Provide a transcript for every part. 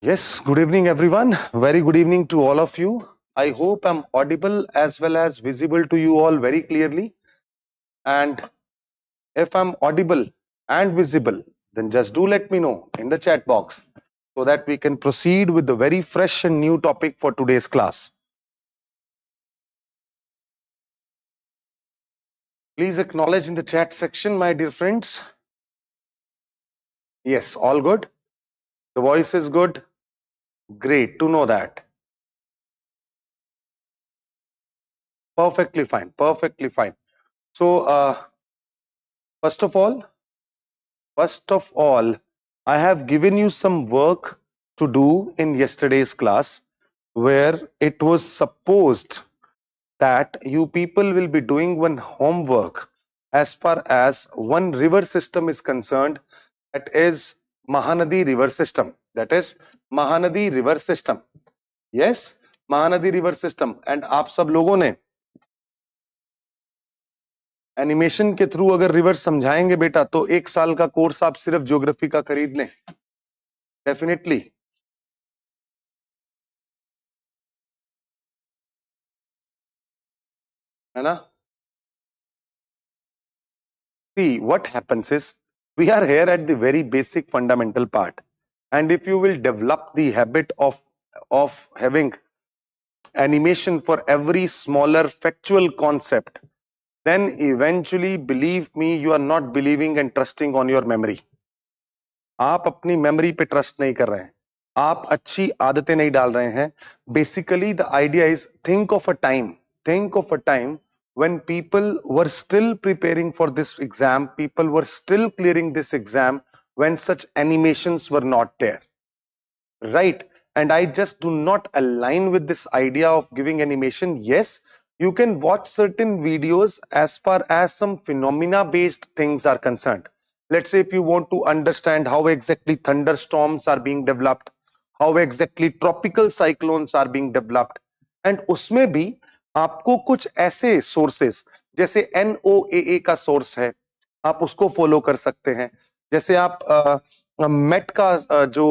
Yes, good evening, everyone. Very good evening to all of you. I hope I'm audible as well as visible to you all very clearly. And if I'm audible and visible, then just do let me know in the chat box so that we can proceed with the very fresh and new topic for today's class. Please acknowledge in the chat section, my dear friends. Yes, all good. The voice is good. Great to know that. Perfectly fine. Perfectly fine. So, first of all, I have given you some work to do in yesterday's class where it was supposed that you people will be doing one homework as far as one river system is concerned, that is Mahanadi river system. That is Mahanadi river system. Yes, Mahanadi river system. And आप सब लोगों ने animation के through अगर river समझाएंगे बेटा तो 1 साल का कोर्स आप सिर्फ ज्योग्राफी का खरीद लें. डेफिनेटली. है ना? See, what happens is we are here at the very basic fundamental part, and if you will develop the habit of having animation for every smaller factual concept, then eventually, believe me, you are not believing and trusting on your memory. आप अपनी memory पे trust नहीं कर रहे हैं, आप अच्छी आदतें नहीं डाल रहे हैं. Basically the idea is think of a time when people were still preparing for this exam, people were still clearing this exam when such animations were not there, right? And I just do not align with this idea of giving animation. Yes, you can watch certain videos as far as some phenomena based things are concerned. Let's say if you want to understand how exactly thunderstorms are being developed, how exactly tropical cyclones are being developed, and उसमें भी आपको कुछ ऐसे sources जैसे NOAA का source है, आप उसको फॉलो कर सकते हैं. जैसे आप मेट का जो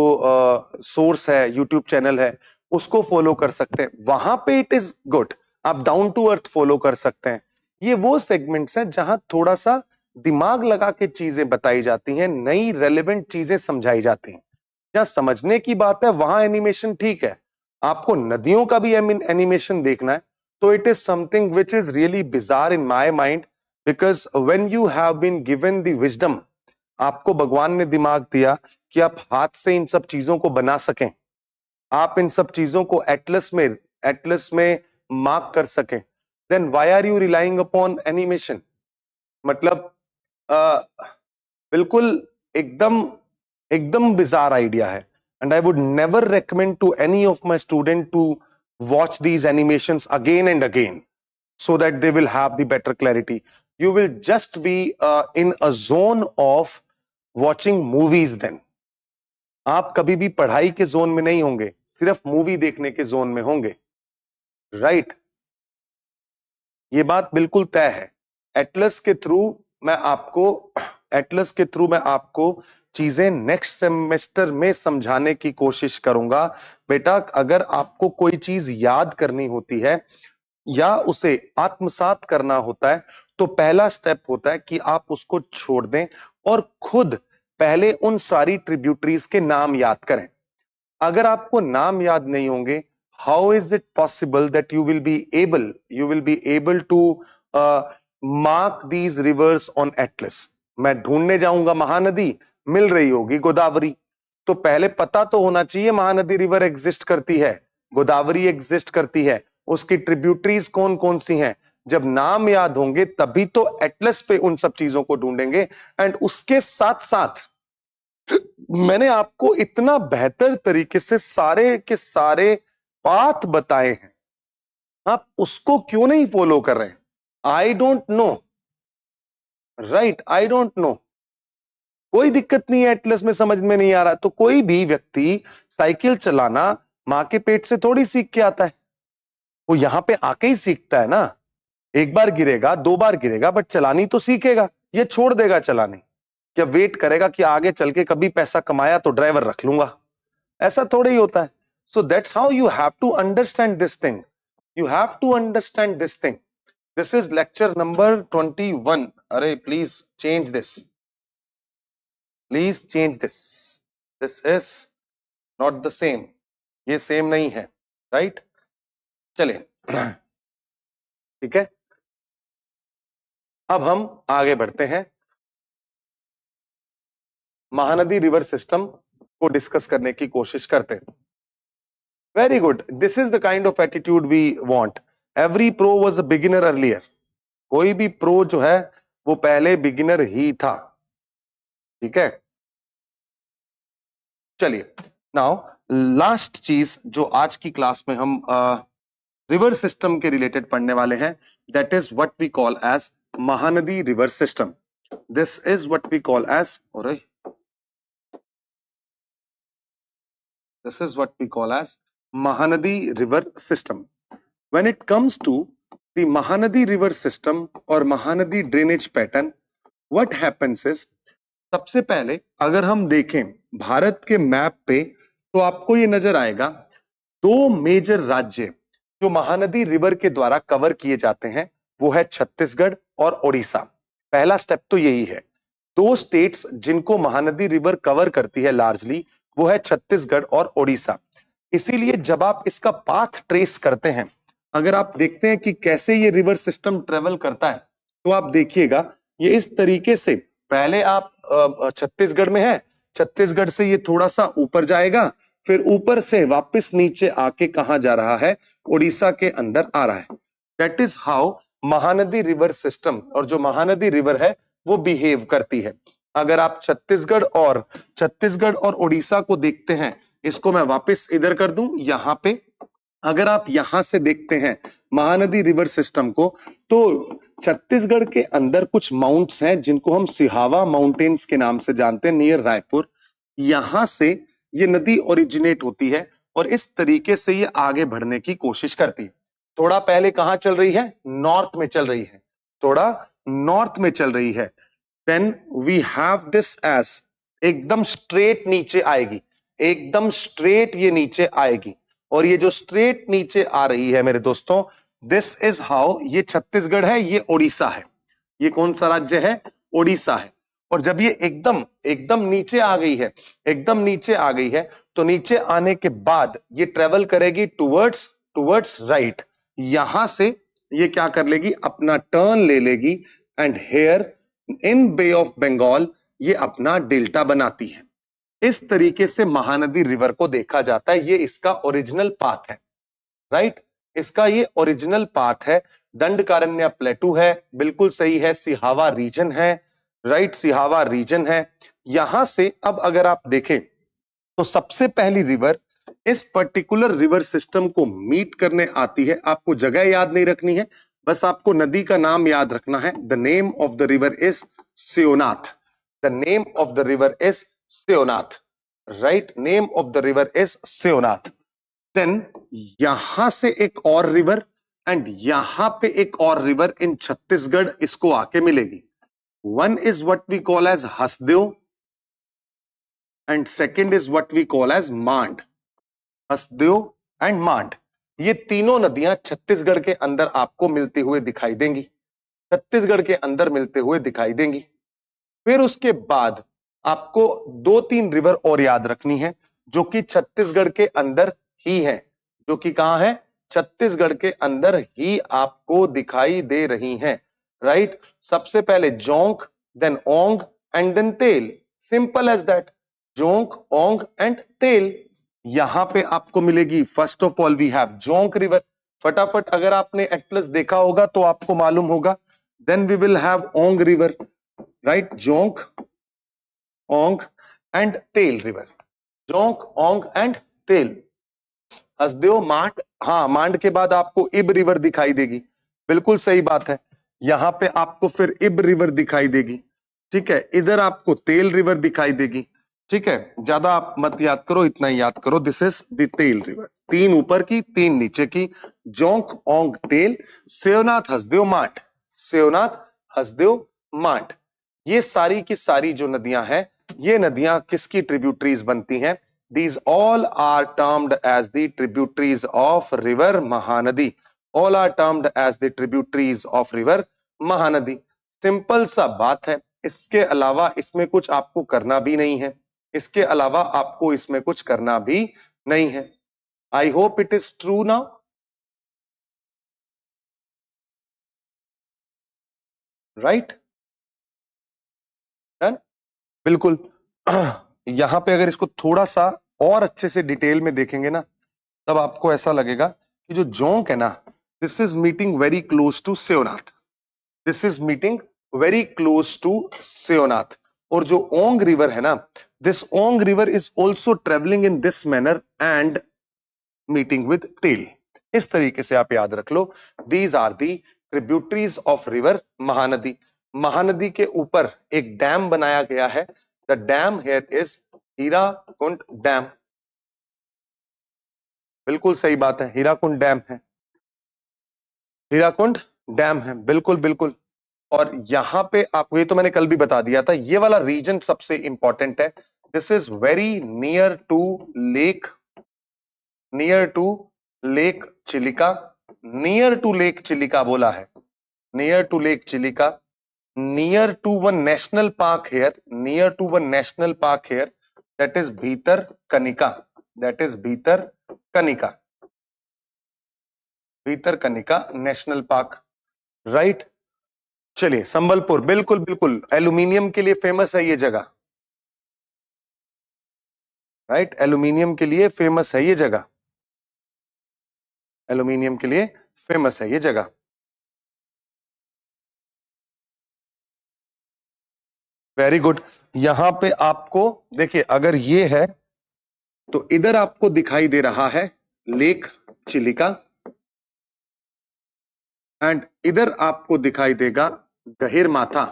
सोर्स है, यूट्यूब चैनल है, उसको फॉलो कर सकते हैं. वहां पे इट इज गुड. आप डाउन टू अर्थ फॉलो कर सकते हैं. ये वो सेगमेंट्स हैं जहां थोड़ा सा दिमाग लगा के चीजें बताई जाती हैं, नई रेलेवेंट चीजें समझाई जाती हैं. जहां समझने की बात है वहां एनिमेशन ठीक है. आपको नदियों का भी एनिमेशन देखना है तो it is something which is really bizarre in my mind, because when you have been given the wisdom, आपको भगवान ने दिमाग दिया कि आप हाथ से इन सब चीजों को बना सकें, आप इन सब चीजों को एटलस में मार्क कर सकें, then why are you relying upon animation? मतलब बिल्कुल एकदम एकदम बिजार आइडिया है. And I would never recommend to any of my student to watch these animations again and again so that they will have the better clarity. You will just be in a zone of watching movies then. आप कभी भी पढ़ाई के zone में नहीं होंगे, सिर्फ movie देखने के जोन में होंगे, राइट? ये बात बिल्कुल तय है. एटलस के थ्रू मैं आपको चीजें नेक्स्ट सेमेस्टर में समझाने की कोशिश करूंगा. बेटा, अगर आपको कोई चीज याद करनी होती है या उसे आत्मसात करना होता है तो पहला स्टेप होता है कि आप उसको छोड़ दें और खुद पहले उन सारी ट्रिब्यूटरीज के नाम याद करें. अगर आपको नाम याद नहीं होंगे, how is it possible that you will be able to mark these rivers on atlas? मैं ढूंढने जाऊंगा महानदी, मिल रही होगी गोदावरी, तो पहले पता तो होना चाहिए महानदी रिवर एग्जिस्ट करती है, गोदावरी एग्जिस्ट करती है, उसकी ट्रिब्यूटरीज कौन कौन सी हैं. जब नाम याद होंगे तभी तो एटलस पे उन सब चीजों को ढूंढेंगे. एंड उसके साथ साथ मैंने आपको इतना बेहतर तरीके से सारे के सारे पाथ बताए हैं, आप उसको क्यों नहीं फॉलो कर रहे हैं? आई don't no, right? I don't no. कोई दिक्कत नहीं है, एटलस में समझ में नहीं आ रहा तो कोई भी व्यक्ति साइकिल चलाना मां के पेट से थोड़ी सीख के आता है, वो यहां पे आके ही सीखता है ना. एक बार गिरेगा, 2 बार गिरेगा, बट चलानी तो सीखेगा. ये छोड़ देगा चलानी, क्या वेट करेगा कि आगे चल के कभी पैसा कमाया तो ड्राइवर रख लूंगा? ऐसा थोड़ा ही होता है. So that's how you have to understand this thing. You have to understand this thing. This is lecture number 21. अरे please change this. Please change this. This is not the same. ये same नहीं है, right? चलिए, ठीक है. अब हम आगे बढ़ते हैं, महानदी रिवर सिस्टम को डिस्कस करने की कोशिश करते हैं. Very good. This is the kind of attitude we want. Every pro was a beginner earlier. कोई भी प्रो जो है वो पहले बिगिनर ही था, ठीक है. चलिए, नाउ लास्ट चीज जो आज की क्लास में हम रिवर सिस्टम के रिलेटेड पढ़ने वाले हैं, that is what we call as Mahanadi river system. This is what we call as, this is what we call as Mahanadi river system. When it comes to the Mahanadi river system or Mahanadi drainage pattern, what happens is, सबसे पहले अगर हम देखें भारत के map पे तो आपको ये नजर आएगा दो मेजर राज्य जो महानदी रिवर के द्वारा कवर किए जाते हैं, वो है छत्तीसगढ़ और ओडिशा. पहला स्टेप तो यही है. दो स्टेट्स जिनको महानदी रिवर कवर करती है लार्जली, वो है छत्तीसगढ़ और ओडिशा. इसीलिए जब आप इसका पाथ ट्रेस करते हैं, अगर आप देखते हैं कि कैसे ये रिवर सिस्टम ट्रेवल करता है, तो आप देखिएगा ये इस तरीके से, पहले आप छत्तीसगढ़ में है, छत्तीसगढ़ से ये थोड़ा सा ऊपर जाएगा, फिर ऊपर से वापस नीचे आके कहां जा रहा है, उड़ीसा के अंदर आ रहा है. That is how Mahanadi river system और जो महानदी रिवर है वो बिहेव करती है. अगर आप छत्तीसगढ़ और उड़ीसा को देखते हैं, इसको मैं वापस इधर कर दूं यहां पे. अगर आप यहां से देखते हैं महानदी रिवर सिस्टम को, तो छत्तीसगढ़ के अंदर कुछ माउंट्स हैं जिनको हम सिहावा माउंटेन्स के नाम से जानते हैं, नियर रायपुर. यहां से ये नदी ओरिजिनेट होती है और इस तरीके से ये आगे बढ़ने की कोशिश करती है. थोड़ा पहले कहां चल रही है, नॉर्थ में चल रही है, थोड़ा नॉर्थ में चल रही है. Then we have this as, एकदम स्ट्रेट नीचे आएगी, एकदम स्ट्रेट ये नीचे आएगी. और ये जो स्ट्रेट नीचे आ रही है मेरे दोस्तों, दिस इज हाउ, ये छत्तीसगढ़ है, ये ओडिशा है. ये कौन सा राज्य है, ओडिशा है. और जब ये एकदम नीचे आ गई है, एकदम नीचे आ गई है, तो नीचे आने के बाद ये ट्रेवल करेगी टुवर्ड्स राइट. यहां से ये क्या कर लेगी, अपना टर्न ले लेगी and here in Bay of Bengal ये अपना डेल्टा बनाती है. इस तरीके से महानदी रिवर को देखा जाता है. ये इसका ओरिजिनल पाथ है, राइट. इसका ये ओरिजिनल पाथ है. दंडकारण्य प्लेटू है, बिल्कुल सही है. सिहावा रीजन है, राइट, सिहावा रीजन है. यहां से अब अगर आप देखें तो सबसे पहली रिवर इस पर्टिकुलर रिवर सिस्टम को मीट करने आती है. आपको जगह याद नहीं रखनी है, बस आपको नदी का नाम याद रखना है. The name of the river is Shivnath. The name of the river is Shivnath, right. Name of the river is Shivnath. Then यहां से एक और रिवर एंड यहां पे एक और रिवर इन छत्तीसगढ़ इसको आके मिलेगी. One is what we call as Hasdeo and second is what we call as Mand. Hasdeo and Mand, ये तीनों नदियां छत्तीसगढ़ के अंदर आपको मिलती हुए दिखाई देंगी, छत्तीसगढ़ के अंदर मिलते हुए दिखाई देंगी. फिर उसके बाद आपको दो तीन रिवर और याद रखनी है जो कि छत्तीसगढ़ के अंदर ही है, जो कि कहां है, छत्तीसगढ़ के अंदर ही आपको दिखाई दे रही हैं, राइट. सबसे पहले Jonk, then Ong and then Tel. Simple as that. Jonk, Ong and Tel यहां पे आपको मिलेगी. First of all we have Jonk river. फटाफट अगर आपने एटलस देखा होगा तो आपको मालूम होगा. Then we will have Ong river, right. Jonk, Ong and तेल रिवर. जोंक, ओंग एंड तेल. हसदेव, मांड. हाँ, मांड के बाद आपको इब रिवर दिखाई देगी, बिल्कुल सही बात है. यहां पे आपको फिर इब रिवर दिखाई देगी, ठीक है. इधर आपको तेल रिवर दिखाई देगी, ठीक है. ज्यादा आप मत याद करो, इतना ही याद करो. दिस इज द तेल रिवर. तीन ऊपर की, तीन नीचे की. जोंक, ओंग, तेल. शिवनाथ, हसदेव, मांड. शिवनाथ, हसदेव, मांड. ये सारी की सारी जो नदियां हैं, ये नदियां किसकी ट्रिब्यूटरीज बनती हैं, These all are termed as the tributaries of river Mahanadi. All are termed as the tributaries of river Mahanadi. Simple सा बात है, इसके अलावा इसमें कुछ आपको करना भी नहीं है, इसके अलावा आपको इसमें कुछ करना भी नहीं है. I hope it is true now. Right, बिल्कुल. यहां पे अगर इसको थोड़ा सा और अच्छे से डिटेल में देखेंगे ना, तब आपको ऐसा लगेगा कि जो जोंक है ना, this is meeting very close to Seonath. This is meeting very close to Seonath. और जो ओंग रिवर है ना, this Ong river is also travelling in this manner and meeting with Tel. इस तरीके से आप याद रख लो. These are the tributaries of river Mahanadi. Mahanadi के ऊपर एक डैम बनाया गया है. The dam here is Hirakud dam. बिल्कुल सही बात है, हीराकुंड डैम है, हीराकुंड डैम है, बिल्कुल बिल्कुल. और यहां पे आपको, ये तो मैंने कल भी बता दिया था, ये वाला रीजन सबसे इंपॉर्टेंट है. This is very near to lake, near to lake Chilika. Near to lake Chilika बोला है, near to lake Chilika, near to one national park here, near to one national park here, that is Bhitarkanika, that is भीतर कनिका, भीतर Kanika national park. Right. चलिए, संबलपुर, बिल्कुल बिल्कुल, aluminium के लिए famous है ये जगह. राइट, एल्यूमिनियम के लिए फेमस है ये जगह, एल्यूमिनियम के लिए फेमस है ये जगह. Very good. यहां पे आपको देखिए, अगर ये है तो इधर आपको दिखाई दे रहा है लेक चिलिका, एंड इधर आपको दिखाई देगा गहिर माथा,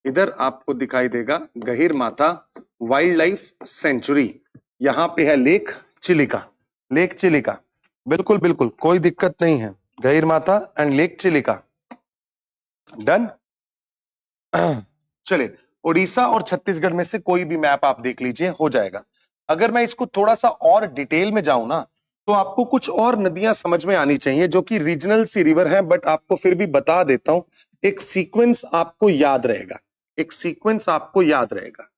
इधर आपको दिखाई देगा गहिर माथा वाइल्ड लाइफ सेंचुरी. यहां पे है लेक चिलिका, लेक चिलिका, बिल्कुल बिल्कुल, कोई दिक्कत नहीं है. गहिर माथा एंड लेक चिलिका. डन. चलिए, उड़ीसा और छत्तीसगढ़ में से कोई भी मैप आप देख लीजिए, हो जाएगा. अगर मैं इसको थोड़ा सा और डिटेल में जाऊं ना, तो आपको कुछ और नदियां समझ में आनी चाहिए जो कि रीजनल सी रिवर है, बट आपको फिर भी बता देता हूं. एक सीक्वेंस आपको याद रहेगा, एक सीक्वेंस आपको याद रहेगा.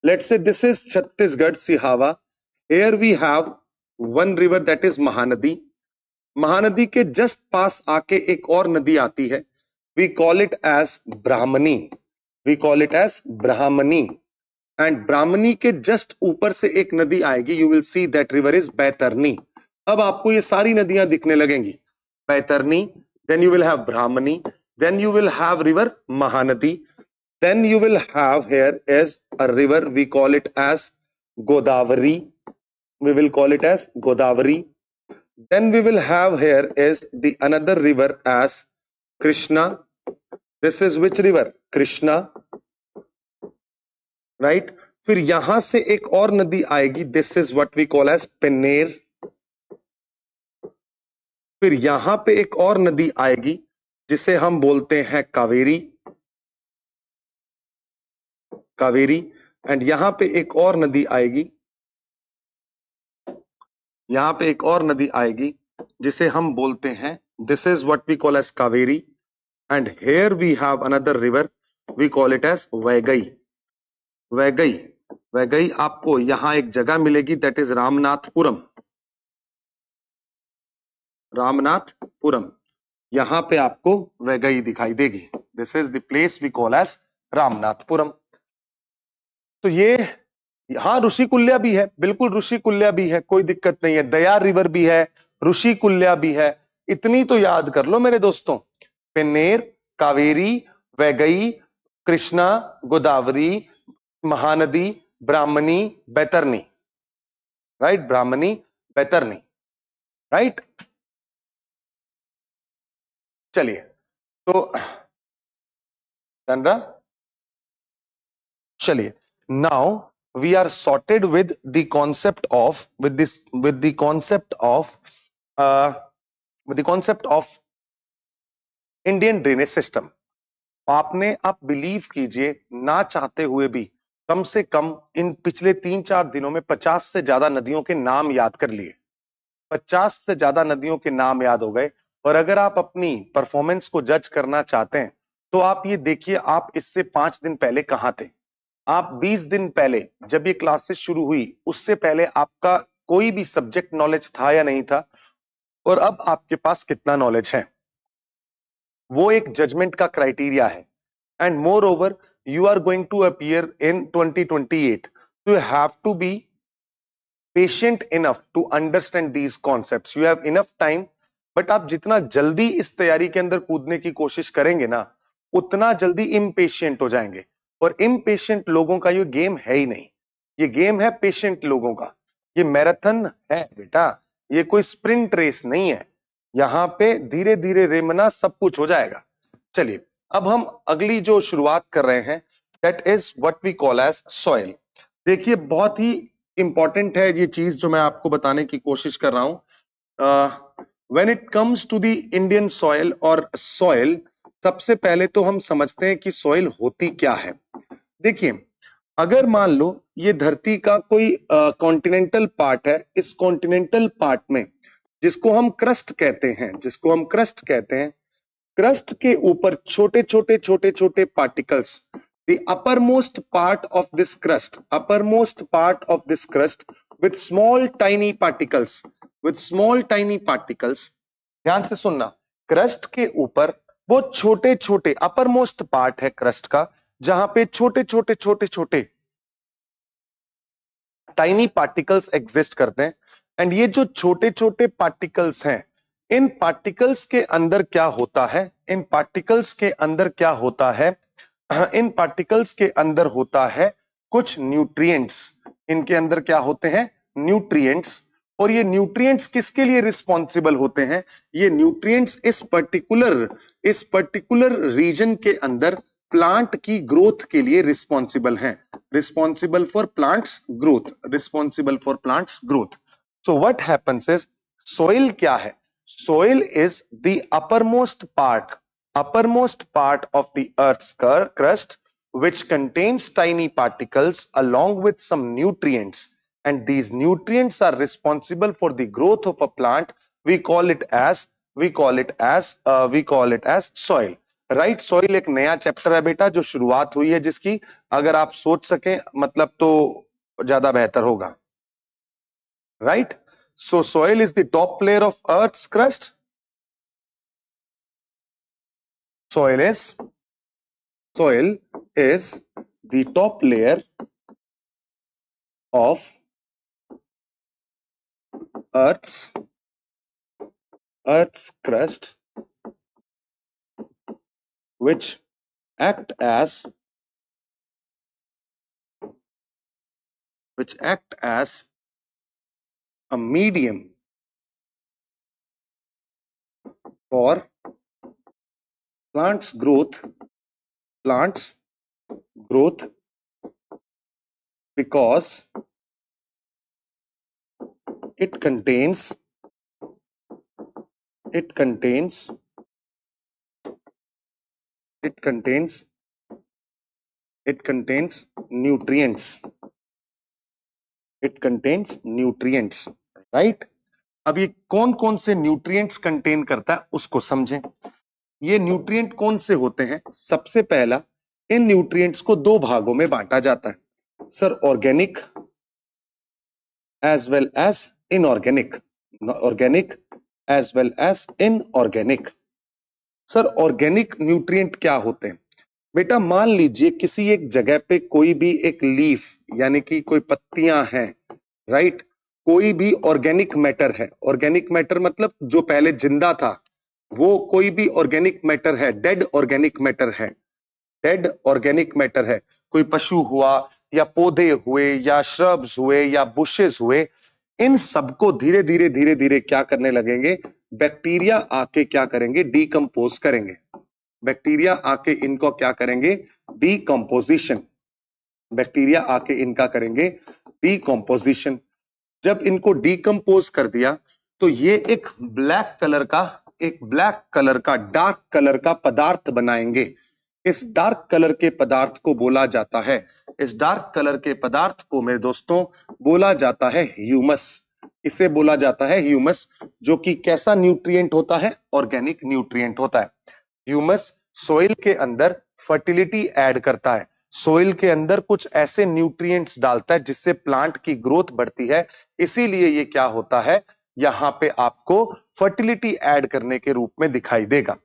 Let's say this is Chhattisgarh Sihawa. Here we have one river that is Mahanadi. Mahanadi के जस्ट पास आके एक और नदी आती है, we call it as Brahmani, we call it as Brahmani. And Brahmani के जस्ट ऊपर से एक नदी आएगी, you will see that river is Baitarani. अब आपको ये सारी नदियां दिखने लगेंगी. Baitarani, then you will have Brahmani, then you will have river Mahanadi, then you will have here is a river we call it as Godavari, we will call it as Godavari. Then we will have here is the another river as Krishna. This is which river? Krishna. Right. फिर यहां से एक और नदी आएगी, this is what we call as Penner. फिर यहां पे एक और नदी आएगी जिसे हम बोलते हैं कावेरी, कावेरी. एंड यहां पे एक और नदी आएगी, यहां पे एक और नदी आएगी जिसे हम बोलते हैं, this is what we call as Kaveri. And here we have another river, we call it as Vaigai. Vaigai, Vaigai आपको यहां एक जगह मिलेगी, दैट इज रामनाथपुरम, रामनाथपुरम. यहां पे आपको वैगई दिखाई देगी. This is the place we call as Ramanathapuram. तो ये, हाँ, ऋषिकुल्या भी है, बिल्कुल ऋषिकुल्या भी है, कोई दिक्कत नहीं है. दयार रिवर भी है, ऋषिकुल्या भी है. इतनी तो याद कर लो मेरे दोस्तों, पेन्नेर, कावेरी, वैगई, कृष्णा, गोदावरी, महानदी, ब्राह्मणी, बैतरनी. राइट, ब्राह्मणी, बैतरनी. राइट. चलिए, तो चंद्रा, चलिए, now we are sorted with the concept of with the concept of Indian drainage system. आप बिलीव कीजिए, ना चाहते हुए भी कम से कम इन पिछले 3-4 दिनों में 50 से ज्यादा नदियों के नाम याद कर लिए। 50 से ज्यादा नदियों के नाम याद हो गए। और अगर आप अपनी परफॉर्मेंस को जज करना चाहते हैं तो आप ये देखिए, आप इससे 5 दिन पहले कहां थे। आप 20 दिन पहले जब ये क्लासेस शुरू हुई उससे पहले आपका कोई भी सब्जेक्ट नॉलेज था या नहीं था, और अब आपके पास कितना नॉलेज है, वो एक जजमेंट का क्राइटेरिया है। And more over, you are going to appear in 2028, so you have to be patient enough to understand these concepts. You have enough time, but आप जितना जल्दी इस तैयारी के अंदर कूदने की कोशिश करेंगे ना, उतना जल्दी इम्पेशेंट हो जाएंगे। और इम्पेशेंट लोगों का ये गेम है ही नहीं, ये गेम है पेशेंट लोगों का। ये मैराथन है बेटा, ये कोई स्प्रिंट रेस नहीं है। यहां पे धीरे धीरे रेमना सब कुछ हो जाएगा। चलिए, अब हम अगली जो शुरुआत कर रहे हैं, that is what we call as soil. देखिए, बहुत ही इंपॉर्टेंट है ये चीज जो मैं आपको बताने की कोशिश कर रहा हूं। When it comes to the Indian soil और सॉइल, सबसे पहले तो हम समझते हैं कि सॉइल होती क्या है। देखिए, अगर मान लो ये धरती का कोई कॉन्टिनेंटल पार्ट है, इस कॉन्टिनेंटल पार्ट में जिसको हम क्रस्ट कहते हैं, जिसको हम क्रस्ट कहते हैं, क्रस्ट के ऊपर छोटे छोटे छोटे छोटे particles, the uppermost part of this crust, uppermost part of this crust with small tiny particles, with small tiny particles, ध्यान से सुनना, क्रस्ट के ऊपर वो छोटे छोटे अपरमोस्ट पार्ट है क्रस्ट का, जहां पे छोटे छोटे छोटे छोटे टाइनी पार्टिकल्स एग्जिस्ट करते हैं। एंड ये जो छोटे छोटे पार्टिकल्स हैं, इन पार्टिकल्स के अंदर क्या होता है, इन पार्टिकल्स के अंदर क्या होता है, इन पार्टिकल्स के अंदर होता है कुछ न्यूट्रिएंट्स। इनके अंदर क्या होते हैं, न्यूट्रिएंट्स। और ये न्यूट्रिएंट्स किसके लिए रिस्पॉन्सिबल होते हैं, ये न्यूट्रिएंट्स इस पर्टिकुलर रीजन के अंदर प्लांट की ग्रोथ के लिए रिस्पॉन्सिबल हैं, responsible for plants growth, responsible for plants growth. So what happens is, soil क्या है, soil is the uppermost part of the earth's crust, which contains tiny particles along with some nutrients, and these nutrients are responsible for the growth of a plant. We call it as soil. Right, soil एक नया chapter है बेटा जो शुरुआत हुई है जिसकी, अगर आप सोच सके मतलब तो ज्यादा बेहतर होगा। Right, so soil is the top layer of earth's crust. Soil is the top layer of Earth's crust, which act as a medium for plants growth because it contains nutrients, right. अब ये कौन कौन से nutrients contain करता है उसको समझें। ये न्यूट्रिएंट कौन से होते हैं, सबसे पहला, इन न्यूट्रिएंट्स को दो भागों में बांटा जाता है sir, organic as well as inorganic, organic as well as inorganic. Sir, organic nutrient क्या होते हैं बेटा, मान लीजिए किसी एक जगह पे कोई भी एक लीफ यानी कि कोई पत्तियां हैं, राइट, कोई भी ऑर्गेनिक मैटर है, ऑर्गेनिक मैटर मतलब जो पहले जिंदा था, वो कोई भी ऑर्गेनिक मैटर है, डेड ऑर्गेनिक मैटर है, डेड ऑर्गेनिक मैटर है, कोई पशु हुआ या पौधे हुए या श्रब्स हुए या बुशेस हुए, इन सबको धीरे धीरे क्या करने लगेंगे, बैक्टीरिया आके क्या करेंगे, डीकंपोज करेंगे। बैक्टीरिया आके इनको क्या करेंगे, डीकंपोजिशन, बैक्टीरिया आके इनका करेंगे डीकंपोजिशन। जब इनको डीकंपोज कर दिया तो ये एक ब्लैक कलर का डार्क कलर का पदार्थ बनाएंगे। इस डार्क कलर के पदार्थ को बोला जाता है इस डार्क कलर के पदार्थ को मेरे दोस्तों बोला जाता है ह्यूमस। इसे बोला जाता है ह्यूमस, जो कि कैसा न्यूट्रिएंट होता है? ऑर्गेनिक न्यूट्रिएंट होता है। ह्यूमस सोइल के अंदर फर्टिलिटी ऐड करता है, सोइल के अंदर कुछ ऐसे न्यूट्रिएंट्स डालता है जिससे प्लांट की ग्रोथ बढ़ती है। इसीलिए ये क्या होता है, यहां पे आपको फर्टिलिटी ऐड करने के रूप में दिखाई देगा।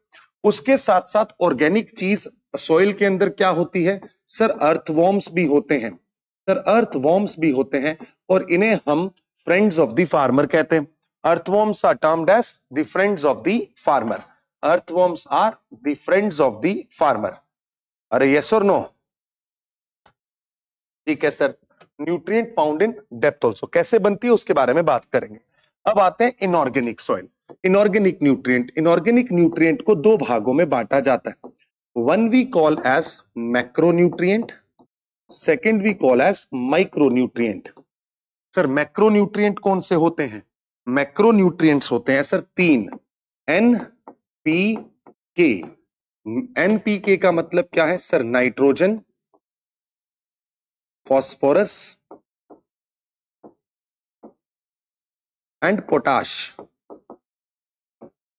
उसके साथ साथ ऑर्गेनिक चीज सोइल के अंदर क्या होती है सर? अर्थवॉर्म्स भी होते हैं सर, अर्थवॉर्म्स भी होते हैं, और इन्हें हम फ्रेंड्स ऑफ द फार्मर कहते हैं। Earthworms are termed as the friends of the farmer. Earthworms are the friends of the farmer. अरे यस और नो? ठीक है sir. Nutrient found in depth also कैसे बनती है उसके बारे में बात करेंगे। अब आते हैं inorganic soil. Inorganic nutrient, inorganic nutrient को दो भागों में बांटा जाता है। One we call as macronutrient, second we call as micronutrient. Sir macronutrient कौन से होते हैं? मैक्रोन्यूट्रिएंट्स होते हैं सर तीन, एन पी के। एनपीके का मतलब क्या है sir? Nitrogen, phosphorus and potash.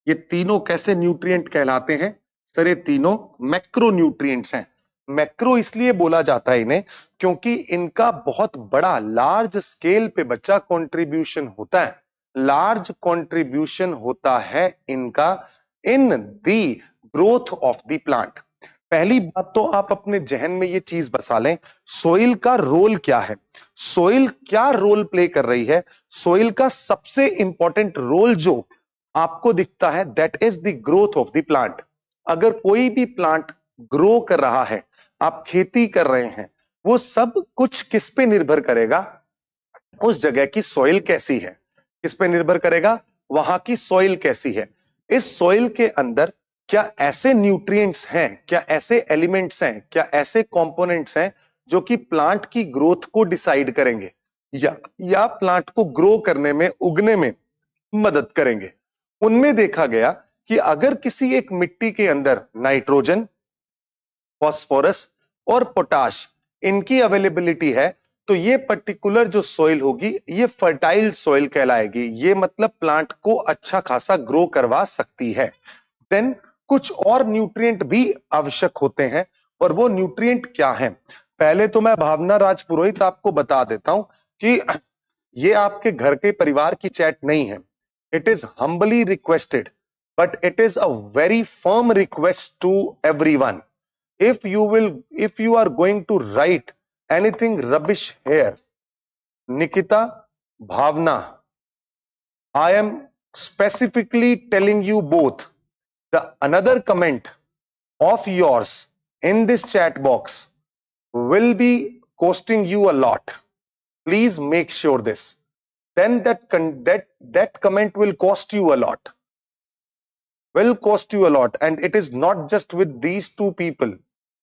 ये तीनों कैसे न्यूट्रिएंट कहलाते हैं सर? ये तीनों मैक्रो न्यूट्रिएंट्स हैं। मैक्रो इसलिए बोला जाता है इन्हें क्योंकि इनका बहुत बड़ा लार्ज स्केल पे बच्चा कंट्रीब्यूशन होता है। लार्ज कंट्रीब्यूशन होता है इनका इन दी ग्रोथ ऑफ द प्लांट। पहली बात तो आप अपने जहन में ये चीज बसा लें, सोइल का रोल क्या है? सोइल क्या रोल प्ले कर रही है? सोइल का सबसे इंपॉर्टेंट रोल जो आपको दिखता है that is the growth of the plant. अगर कोई भी प्लांट ग्रो कर रहा है, आप खेती कर रहे हैं, वो सब कुछ किस पे निर्भर करेगा? उस जगह की सॉइल कैसी है। किस पे निर्भर करेगा? वहां की सॉइल कैसी है। इस सॉइल के अंदर क्या ऐसे न्यूट्रिएंट्स हैं, क्या ऐसे एलिमेंट्स हैं, क्या ऐसे कंपोनेंट्स हैं जो कि प्लांट की ग्रोथ को डिसाइड करेंगे या प्लांट को ग्रो करने में, उगने में मदद करेंगे। उनमें देखा गया कि अगर किसी एक मिट्टी के अंदर नाइट्रोजन, फॉस्फोरस और पोटाश इनकी अवेलेबिलिटी है तो ये पर्टिकुलर जो सॉइल होगी ये फर्टाइल सॉइल कहलाएगी। ये मतलब प्लांट को अच्छा खासा ग्रो करवा सकती है। देन कुछ और न्यूट्रिएंट भी आवश्यक होते हैं, और वो न्यूट्रिएंट क्या हैं? पहले तो मैं भावना राज पुरोहित आपको बता देता हूं कि ये आपके घर के परिवार की चैट नहीं है। It is humbly requested, but it is a very firm request to everyone. If you are going to write anything rubbish here, Nikita, Bhavna, I am specifically telling you both. The another comment of yours in this chat box will be costing you a lot. Please make sure this. Then that comment will cost you a lot. Will cost you a lot, and it is not just with these two people.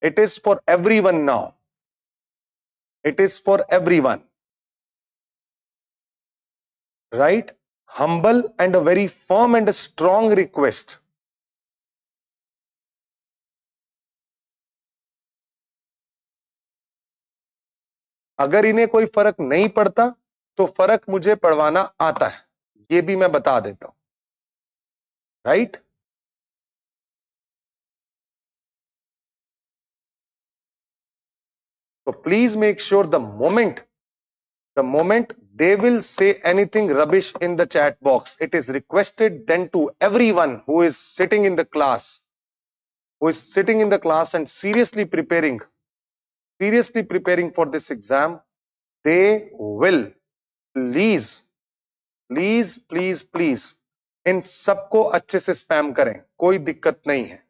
It is for everyone now. It is for everyone. Right? Humble and a very firm and a strong request. अगर इन्हें कोई फर्क नहीं पड़ता तो फर्क मुझे पड़वाना आता है, ये भी मैं बता देता हूं। Right? So please make sure the moment they will say anything rubbish in the chat box, it is requested then to everyone who is sitting in the class, and seriously preparing for this exam, they will please इन सबको अच्छे से spam करें, कोई दिक्कत नहीं है।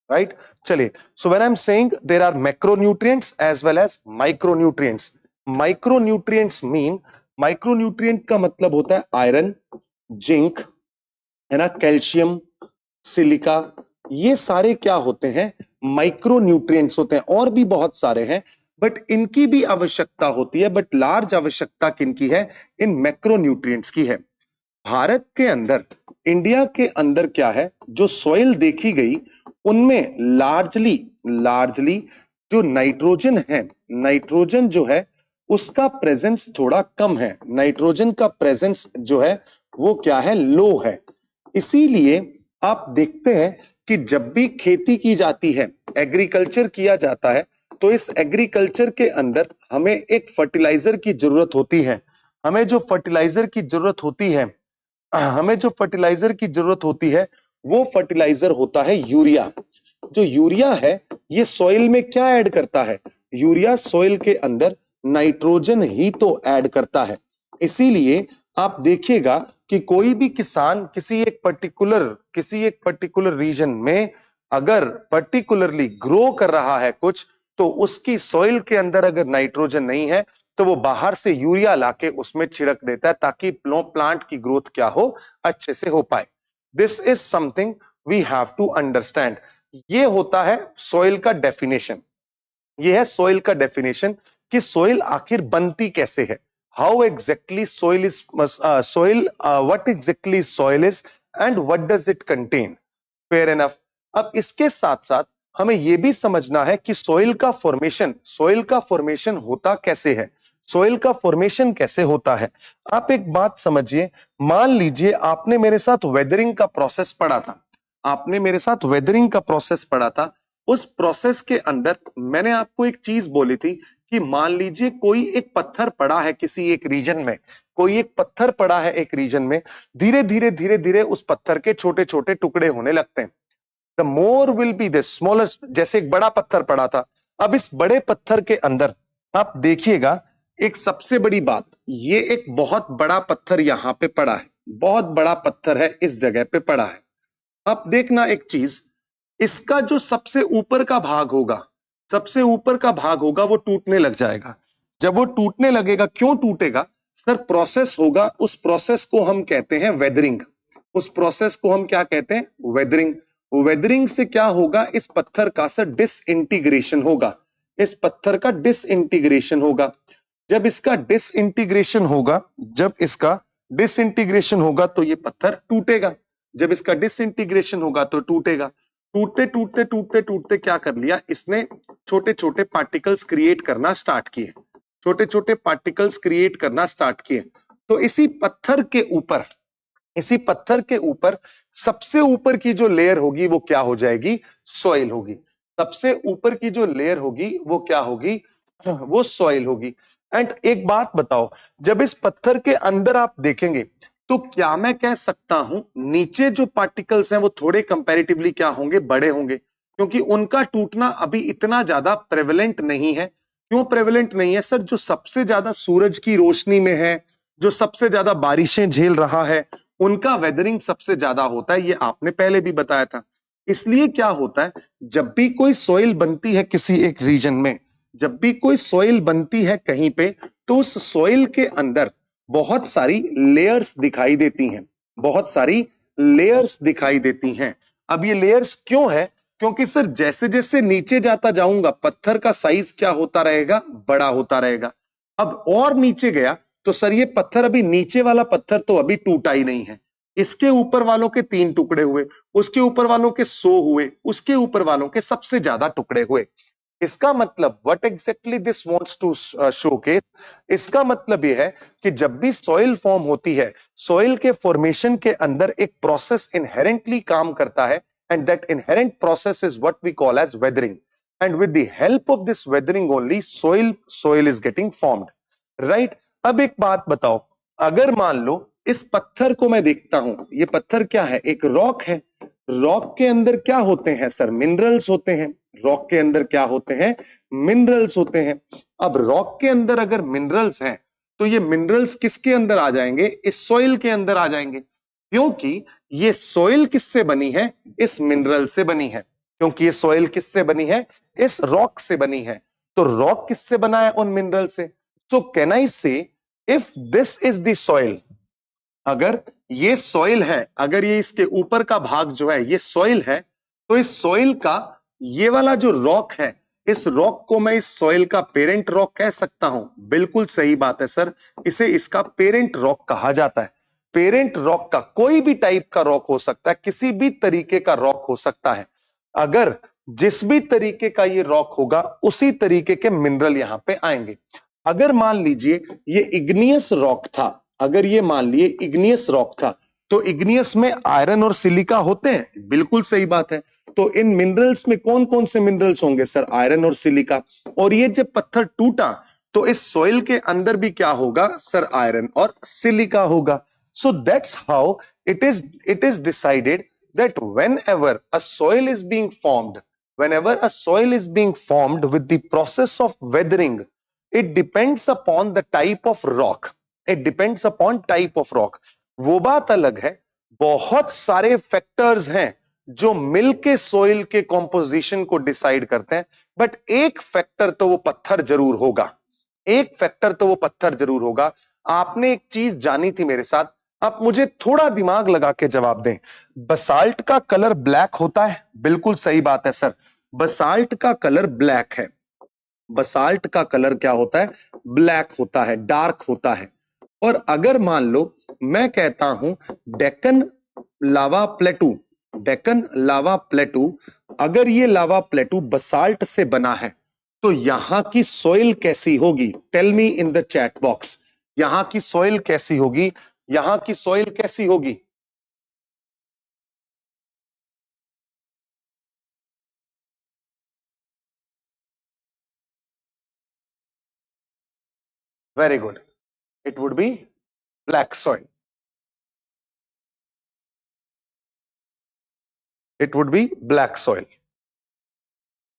Right? चलिए, so when I'm saying there are macronutrients as well as micronutrients. Micronutrients mean, micronutrient का मतलब होता है आयरन, जिंक, है ना, कैल्शियम, सिलिका, ये सारे क्या होते हैं? माइक्रोन्यूट्रिएंट्स होते हैं। और भी बहुत सारे हैं, बट इनकी भी आवश्यकता होती है, बट लार्ज आवश्यकता किनकी है? इन मैक्रोन्यूट्रिएंट्स की है। भारत के अंदर, इंडिया के अंदर क्या है, जो सॉइल देखी गई उनमें लार्जली लार्जली जो नाइट्रोजन है, नाइट्रोजन जो है उसका प्रेजेंस थोड़ा कम है, नाइट्रोजन का प्रेजेंस जो है वो क्या है, लो है। इसीलिए आप देखते हैं कि जब भी खेती की जाती है, एग्रीकल्चर किया जाता है, तो इस एग्रीकल्चर के अंदर हमें एक फर्टिलाइजर की जरूरत होती है। हमें जो फर्टिलाइजर की जरूरत होती है, हमें जो फर्टिलाइजर की जरूरत होती है वो फर्टिलाइजर होता है यूरिया। जो यूरिया है ये सॉइल में क्या ऐड करता है, यूरिया सॉइल के अंदर नाइट्रोजन ही तो ऐड करता है। इसीलिए आप देखिएगा कि कोई भी किसान किसी एक पर्टिकुलर रीजन में अगर पर्टिकुलरली ग्रो कर रहा है कुछ, तो उसकी सॉइल के अंदर अगर नाइट्रोजन नहीं है तो वो बाहर से यूरिया लाके उसमें छिड़क देता है ताकि प्लांट की ग्रोथ क्या हो, अच्छे से हो पाए। This is something we have to understand. ये होता है सॉइल का डेफिनेशन, ये है सॉइल का डेफिनेशन कि सॉइल आखिर बनती कैसे है, how exactly soil is what exactly soil is and what does it contain. Fair enough. अब इसके साथ साथ हमें यह भी समझना है कि सॉइल का फॉर्मेशन होता कैसे है, सॉइल का फॉर्मेशन कैसे होता है। आप एक बात समझिए, मान लीजिए आपने मेरे साथ वेदरिंग का प्रोसेस पढ़ा था, आपने मेरे साथ वेदरिंग का प्रोसेस पढ़ा था। उस प्रोसेस के अंदर मैंने आपको एक चीज बोली थी कि मान लीजिए कोई एक पत्थर पड़ा है किसी एक रीजन में, कोई एक पत्थर पड़ा है एक रीजन में, धीरे धीरे उस पत्थर के छोटे छोटे टुकड़े होने लगते हैं। The more will be the smallest, जैसे एक बड़ा पत्थर पड़ा था, अब इस बड़े पत्थर के अंदर आप देखिएगा एक सबसे बड़ी बात, ये एक बहुत बड़ा पत्थर यहां पे पड़ा है, बहुत बड़ा पत्थर है इस जगह पे पड़ा है। अब देखना एक चीज, इसका जो सबसे ऊपर का भाग होगा, सबसे ऊपर का भाग होगा वो टूटने लग जाएगा। जब वो टूटने लगेगा, क्यों टूटेगा सर, प्रोसेस होगा, उस प्रोसेस को हम कहते हैं वेदरिंग, उस प्रोसेस को हम क्या कहते हैं, वेदरिंग। वेदरिंग से क्या होगा, इस पत्थर का सर डिसइंटीग्रेशन होगा, इस पत्थर का डिसइंटीग्रेशन होगा। जब इसका डिसइंटीग्रेशन होगा, जब इसका डिसइंटीग्रेशन होगा तो ये पत्थर टूटेगा, जब इसका डिसइंटीग्रेशन होगा तो टूटेगा। टूटते टूटते टूटते टूटते क्या कर लिया इसने, छोटे छोटे पार्टिकल्स क्रिएट करना स्टार्ट किए, छोटे छोटे पार्टिकल्स क्रिएट करना स्टार्ट किए। तो इसी पत्थर के ऊपर, इसी पत्थर के ऊपर सबसे ऊपर की जो लेयर होगी वो क्या हो जाएगी, सॉइल होगी। सबसे ऊपर की जो लेयर होगी वो क्या होगी, वो सॉइल होगी। एंड एक बात बताओ, जब इस पत्थर के अंदर आप देखेंगे तो क्या मैं कह सकता हूं नीचे जो पार्टिकल्स हैं वो थोड़े कंपैरेटिवली क्या होंगे, बड़े होंगे, क्योंकि उनका टूटना अभी इतना ज्यादा प्रेवलेंट नहीं है। क्यों प्रेवलेंट नहीं है सर, जो सबसे ज्यादा सूरज की रोशनी में है, जो सबसे ज्यादा बारिशें झेल रहा है, उनका वेदरिंग सबसे ज्यादा होता है, ये आपने पहले भी बताया था। इसलिए क्या होता है, जब भी कोई सॉइल बनती है किसी एक रीजन में, जब भी कोई सॉइल बनती है कहीं पे, तो उस सॉइल के अंदर बहुत सारी लेयर्स दिखाई देती हैं, बहुत सारी लेयर्स दिखाई देती हैं। अब ये लेयर्स क्यों है, क्योंकि सर जैसे जैसे नीचे जाता जाऊंगा पत्थर का साइज क्या होता रहेगा, बड़ा होता रहेगा। अब और नीचे गया तो सर ये पत्थर, अभी नीचे वाला पत्थर तो अभी टूटा ही नहीं है, इसके ऊपर वालों के 3 टुकड़े हुए, उसके ऊपर वालों के 100 हुए, उसके ऊपर वालों के सबसे ज्यादा टुकड़े हुए। इसका मतलब what exactly this wants to showcase, इसका मतलब यह है कि जब भी सॉइल फॉर्म होती है, सॉइल के फॉर्मेशन के अंदर एक प्रोसेस इनहेरेंटली काम करता है, and that inherent process is what we call as weathering, and with the help of this weathering only soil is getting formed, right. अब एक बात बताओ, अगर मान लो इस पत्थर को मैं देखता हूं, ये पत्थर क्या है, एक रॉक है, रॉक के अंदर क्या होते हैं सर, मिनरल्स होते हैं, रॉक के अंदर क्या होते हैं, मिनरल्स होते हैं। अब रॉक के अंदर अगर मिनरल्स हैं तो ये मिनरल्स किसके अंदर आ जाएंगे, इस सॉइल के अंदर आ जाएंगे, क्योंकि ये सॉइल किससे बनी है, इस मिनरल से बनी है, क्योंकि ये सॉइल किससे बनी है, इस रॉक से बनी है। तो रॉक किससे बना है, उन मिनरल से। सो कैन आई से if this is the soil, अगर ये सॉइल है, अगर ये इसके ऊपर का भाग जो है ये सॉइल है, तो इस सॉइल का ये वाला जो रॉक है, इस रॉक को मैं इस सॉइल का पेरेंट रॉक कह सकता हूं। बिल्कुल सही बात है सर, इसे इसका पेरेंट रॉक कहा जाता है। पेरेंट रॉक का कोई भी टाइप का रॉक हो सकता है, किसी भी तरीके का रॉक हो सकता है। अगर जिस भी तरीके का ये रॉक होगा उसी तरीके के मिनरल यहां पे आएंगे। अगर मान लीजिए ये इग्नियस रॉक था, अगर ये मान लिए इग्नियस रॉक था, तो इग्नियस में आयरन और सिलिका होते हैं, बिल्कुल सही बात है। तो इन मिनरल्स में कौन कौन से मिनरल्स होंगे सर? आयरन और सिलिका। और ये जब पत्थर टूटा तो इस सॉइल के अंदर भी क्या होगा सर? आयरन और सिलिका होगा। So that's how it is decided that whenever a soil is being formed with the process of weathering, it depends upon the type of rock. It depends upon type of rock. वो बात अलग है, बहुत सारे factors हैं जो मिलके soil के कॉम्पोजिशन को डिसाइड करते हैं, बट एक फैक्टर तो वो पत्थर जरूर होगा, एक फैक्टर तो वो पत्थर जरूर होगा। आपने एक चीज जानी थी मेरे साथ, आप मुझे थोड़ा दिमाग लगा के जवाब दें। बसाल्ट का कलर ब्लैक होता है, बिल्कुल सही बात है सर, बसाल्ट का कलर ब्लैक है। बसाल्ट का कलर क्या होता है? ब्लैक होता है, डार्क होता है। और अगर मान लो मैं कहता हूं डेक्कन लावा प्लेटू, डेक्कन लावा प्लेटू, अगर ये लावा प्लेटू बसाल्ट से बना है तो यहां की सॉइल कैसी होगी? Tell me in the chat box, यहां की सॉइल कैसी होगी? यहां की सॉइल कैसी होगी? Very good, it would be black soil, it would be black soil.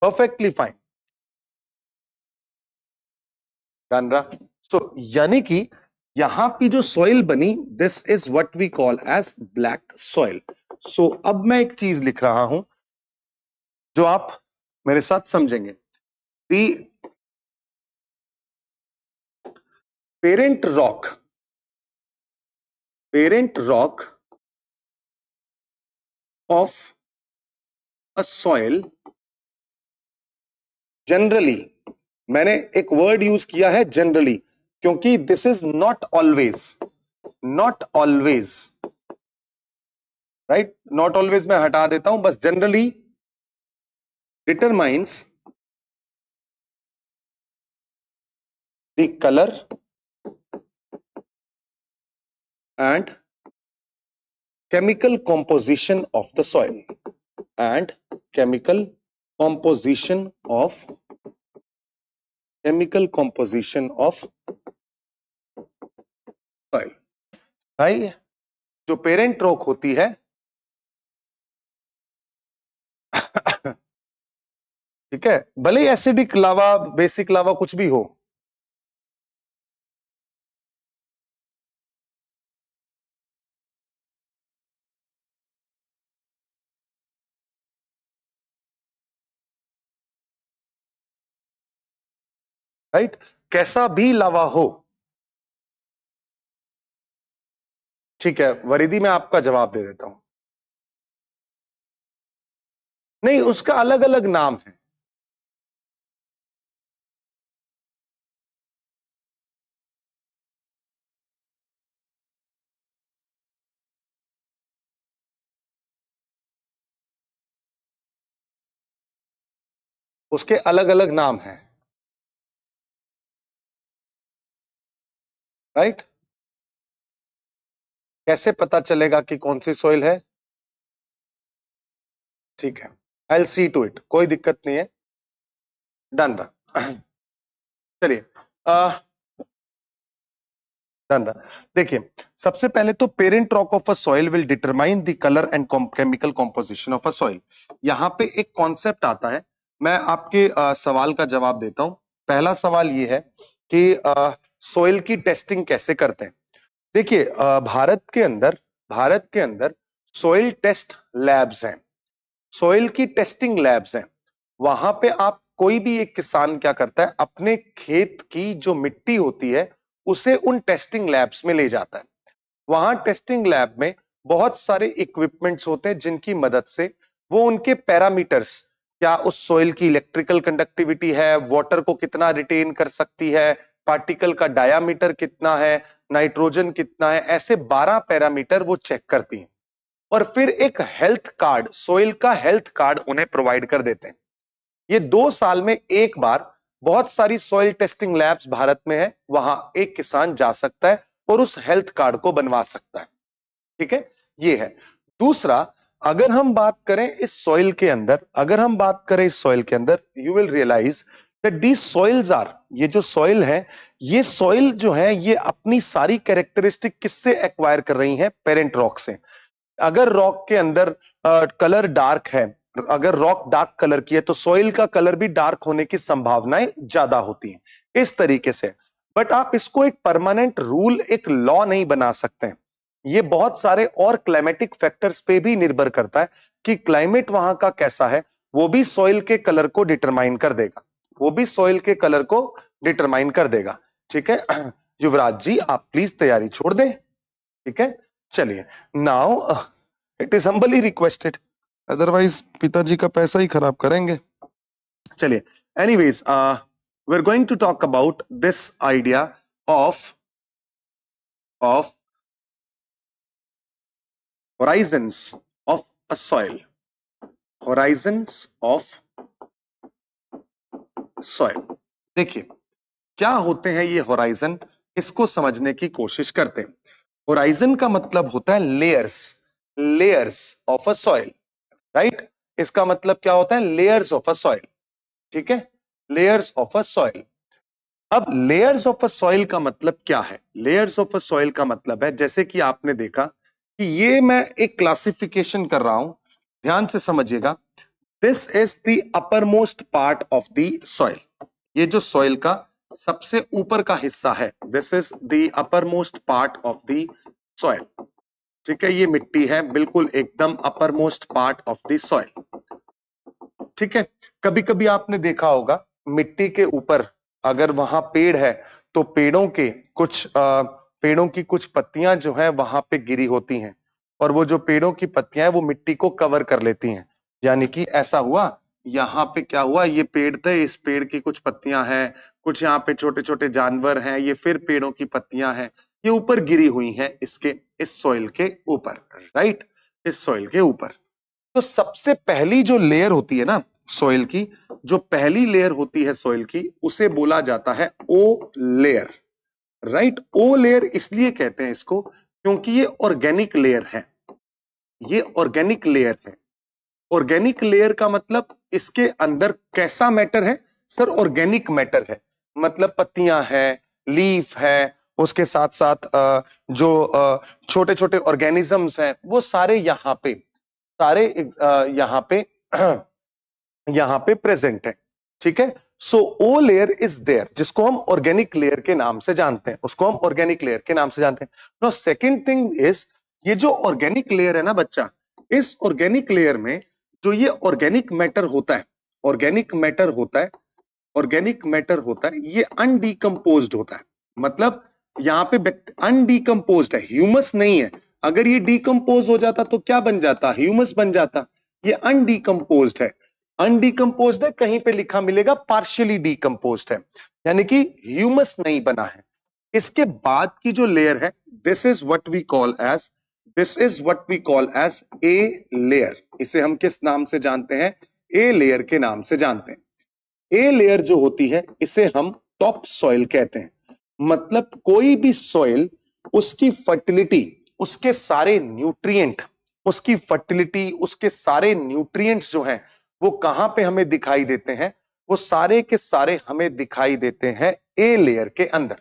Perfectly fine. जान रहा? सो यानी कि यहां की जो सॉइल बनी, this is what we call as black soil. So अब मैं एक चीज लिख रहा हूं जो आप मेरे साथ समझेंगे। दी parent rock, parent rock of a soil, generally, मैंने एक वर्ड यूज किया है जनरली, क्योंकि this is not always, not always, right? Not always मैं हटा देता हूं, बस generally determines the colour and chemical composition of the soil, and chemical composition of soil। भाई जो पेरेंट रॉक होती है ठीक है, भले ही एसिडिक लावा, बेसिक लावा, कुछ भी हो, राइट? कैसा भी लावा हो, ठीक है वरीदी, मैं आपका जवाब दे देता हूं। नहीं, उसका अलग अलग नाम है। उसके अलग अलग नाम है, राइट? कैसे पता चलेगा कि कौन सी सॉइल है? ठीक है, I will see to it, कोई दिक्कत नहीं है, डन रहा। चलिए, डन रहा। देखिए, सबसे पहले तो parent rock of a soil will determine the colour and chemical composition of a soil. यहां पे एक कॉन्सेप्ट आता है, मैं आपके सवाल का जवाब देता हूं। पहला सवाल ये है कि सॉइल की टेस्टिंग कैसे करते हैं। देखिए, भारत के अंदर सॉइल टेस्ट लैब्स हैं, सॉइल की टेस्टिंग लैब्स हैं। वहां पे आप, कोई भी एक किसान क्या करता है, अपने खेत की जो मिट्टी होती है उसे उन टेस्टिंग लैब्स में ले जाता है। वहां टेस्टिंग लैब में बहुत सारे इक्विपमेंट्स होते हैं जिनकी मदद से वो उनके पैरामीटर्स, क्या उस सॉइल की इलेक्ट्रिकल कंडक्टिविटी है, वाटर को कितना रिटेन कर सकती है, पार्टिकल का डायामीटर कितना है, नाइट्रोजन कितना है, ऐसे 12 पैरामीटर वो चेक करती हैं। और फिर एक हेल्थ कार्ड, सॉइल का हेल्थ कार्ड उन्हें प्रोवाइड कर देते हैं। ये 2 साल में एक बार बहुत सारी सॉइल टेस्टिंग लैब्स भारत में है, वहां एक किसान जा सकता है और उस हेल्थ कार्ड को बनवा सकता है। ठीक है, ये है। दूसरा, अगर हम बात करें इस सॉइल के अंदर, अगर हम बात करें इस सॉइल के अंदर, you will realize that these soils are, ये जो सॉइल है, ये सॉइल जो है ये अपनी सारी कैरेक्टरिस्टिक किससे एक्वायर कर रही है? पेरेंट रॉक से। अगर रॉक के अंदर कलर डार्क है, अगर रॉक डार्क कलर की है, तो सॉइल का कलर भी डार्क होने की संभावनाएं ज्यादा होती हैं, इस तरीके से। बट आप इसको एक परमानेंट रूल, एक लॉ नहीं बना सकते। ये बहुत सारे और क्लाइमेटिक फैक्टर्स पे भी निर्भर करता है कि क्लाइमेट वहां का कैसा है, वो भी सॉइल के कलर को डिटरमाइन कर देगा, वो भी सॉइल के कलर को डिटरमाइन कर देगा। ठीक है युवराज जी, आप प्लीज तैयारी छोड़ दें। ठीक है, चलिए। Now it is humbly requested, otherwise पिताजी का पैसा ही खराब करेंगे। चलिए, anyways we are going to talk about this idea of horizons of a soil, horizons of soil। देखिए क्या होते हैं ये होराइजन, इसको समझने की कोशिश करते हैं। होराइजन का मतलब होता है layers, layers of a soil, right. इसका मतलब क्या होता है? Layers of a soil. ठीक है, लेयर्स ऑफ अ सॉइल। अब लेयर्स ऑफ अ सॉइल का मतलब क्या है? लेयर्स ऑफ अ सॉइल का मतलब है, जैसे कि आपने देखा कि ये मैं एक क्लासिफिकेशन कर रहा हूं, ध्यान से समझिएगा। This is the upper most part of the soil, ये जो सॉइल का सबसे ऊपर का हिस्सा है, this is the upper most part of the soil. ठीक है, ये मिट्टी है, बिल्कुल एकदम upper most part of the soil. ठीक है, कभी कभी आपने देखा होगा मिट्टी के ऊपर अगर वहां पेड़ है तो पेड़ों की कुछ पत्तियां जो है वहां पे गिरी होती हैं, और वो जो पेड़ों की पत्तियां हैं वो मिट्टी को कवर कर लेती हैं। यानी कि ऐसा हुआ, यहाँ पे क्या हुआ, ये पेड़ थे, इस पेड़ की कुछ पत्तियां हैं, कुछ यहाँ पे छोटे छोटे जानवर हैं, ये फिर पेड़ों की पत्तियां हैं, ये ऊपर गिरी हुई हैं इसके, इस सॉइल के ऊपर, राइट, इस सॉइल के ऊपर। तो सबसे पहली जो लेयर होती है ना सॉइल की, जो पहली लेयर होती है सॉइल की, उसे बोला जाता है ओ लेयर, राइट। ओ लेयर इसलिए कहते हैं इसको क्योंकि ये ऑर्गेनिक लेयर है, ये ऑर्गेनिक लेयर है। ऑर्गेनिक लेयर का मतलब इसके अंदर कैसा मैटर है? सर ऑर्गेनिक मैटर है, मतलब पत्तियां हैं, लीफ है, उसके साथ साथ जो छोटे छोटे ऑर्गेनिजम्स हैं वो सारे यहाँ पे, सारे यहाँ पे यहाँ पे प्रेजेंट है। ठीक है, सो ओ लेयर इज देयर, जिसको हम ऑर्गेनिक लेयर के नाम से जानते हैं, उसको हम ऑर्गेनिक लेयर के नाम से जानते हैं। नाउ सेकंड थिंग इज, ये जो ऑर्गेनिक लेयर है ना बच्चा, इस ऑर्गेनिक लेयर में जो ये ऑर्गेनिक मैटर होता है, ऑर्गेनिक मैटर होता है, ऑर्गेनिक मैटर होता है, ये अनडीकंपोज्ड होता है। मतलब यहाँ पे अनडीकंपोज्ड है, ह्यूमस नहीं है। अगर ये डीकंपोज हो जाता तो क्या बन जाता? ह्यूमस बन जाता। ये अनडीकंपोज्ड है, अनडीकंपोज्ड है, कहीं पे लिखा मिलेगा पार्शियली डीकंपोज्ड है, यानी कि ह्यूमस नहीं बना है। इसके बाद की जो लेयर है, this is what we call as, this is what we call as A layer. इसे हम किस नाम से जानते हैं? ए लेयर के नाम से जानते हैं। ए लेयर जो होती है इसे हम टॉप सॉइल कहते हैं। मतलब कोई भी सॉइल, उसकी फर्टिलिटी, उसके सारे न्यूट्रिएंट, उसकी फर्टिलिटी, उसके सारे न्यूट्रिएंट्स जो हैं वो कहां पे हमें दिखाई देते हैं? वो सारे के सारे हमें दिखाई देते हैं ए लेयर के अंदर,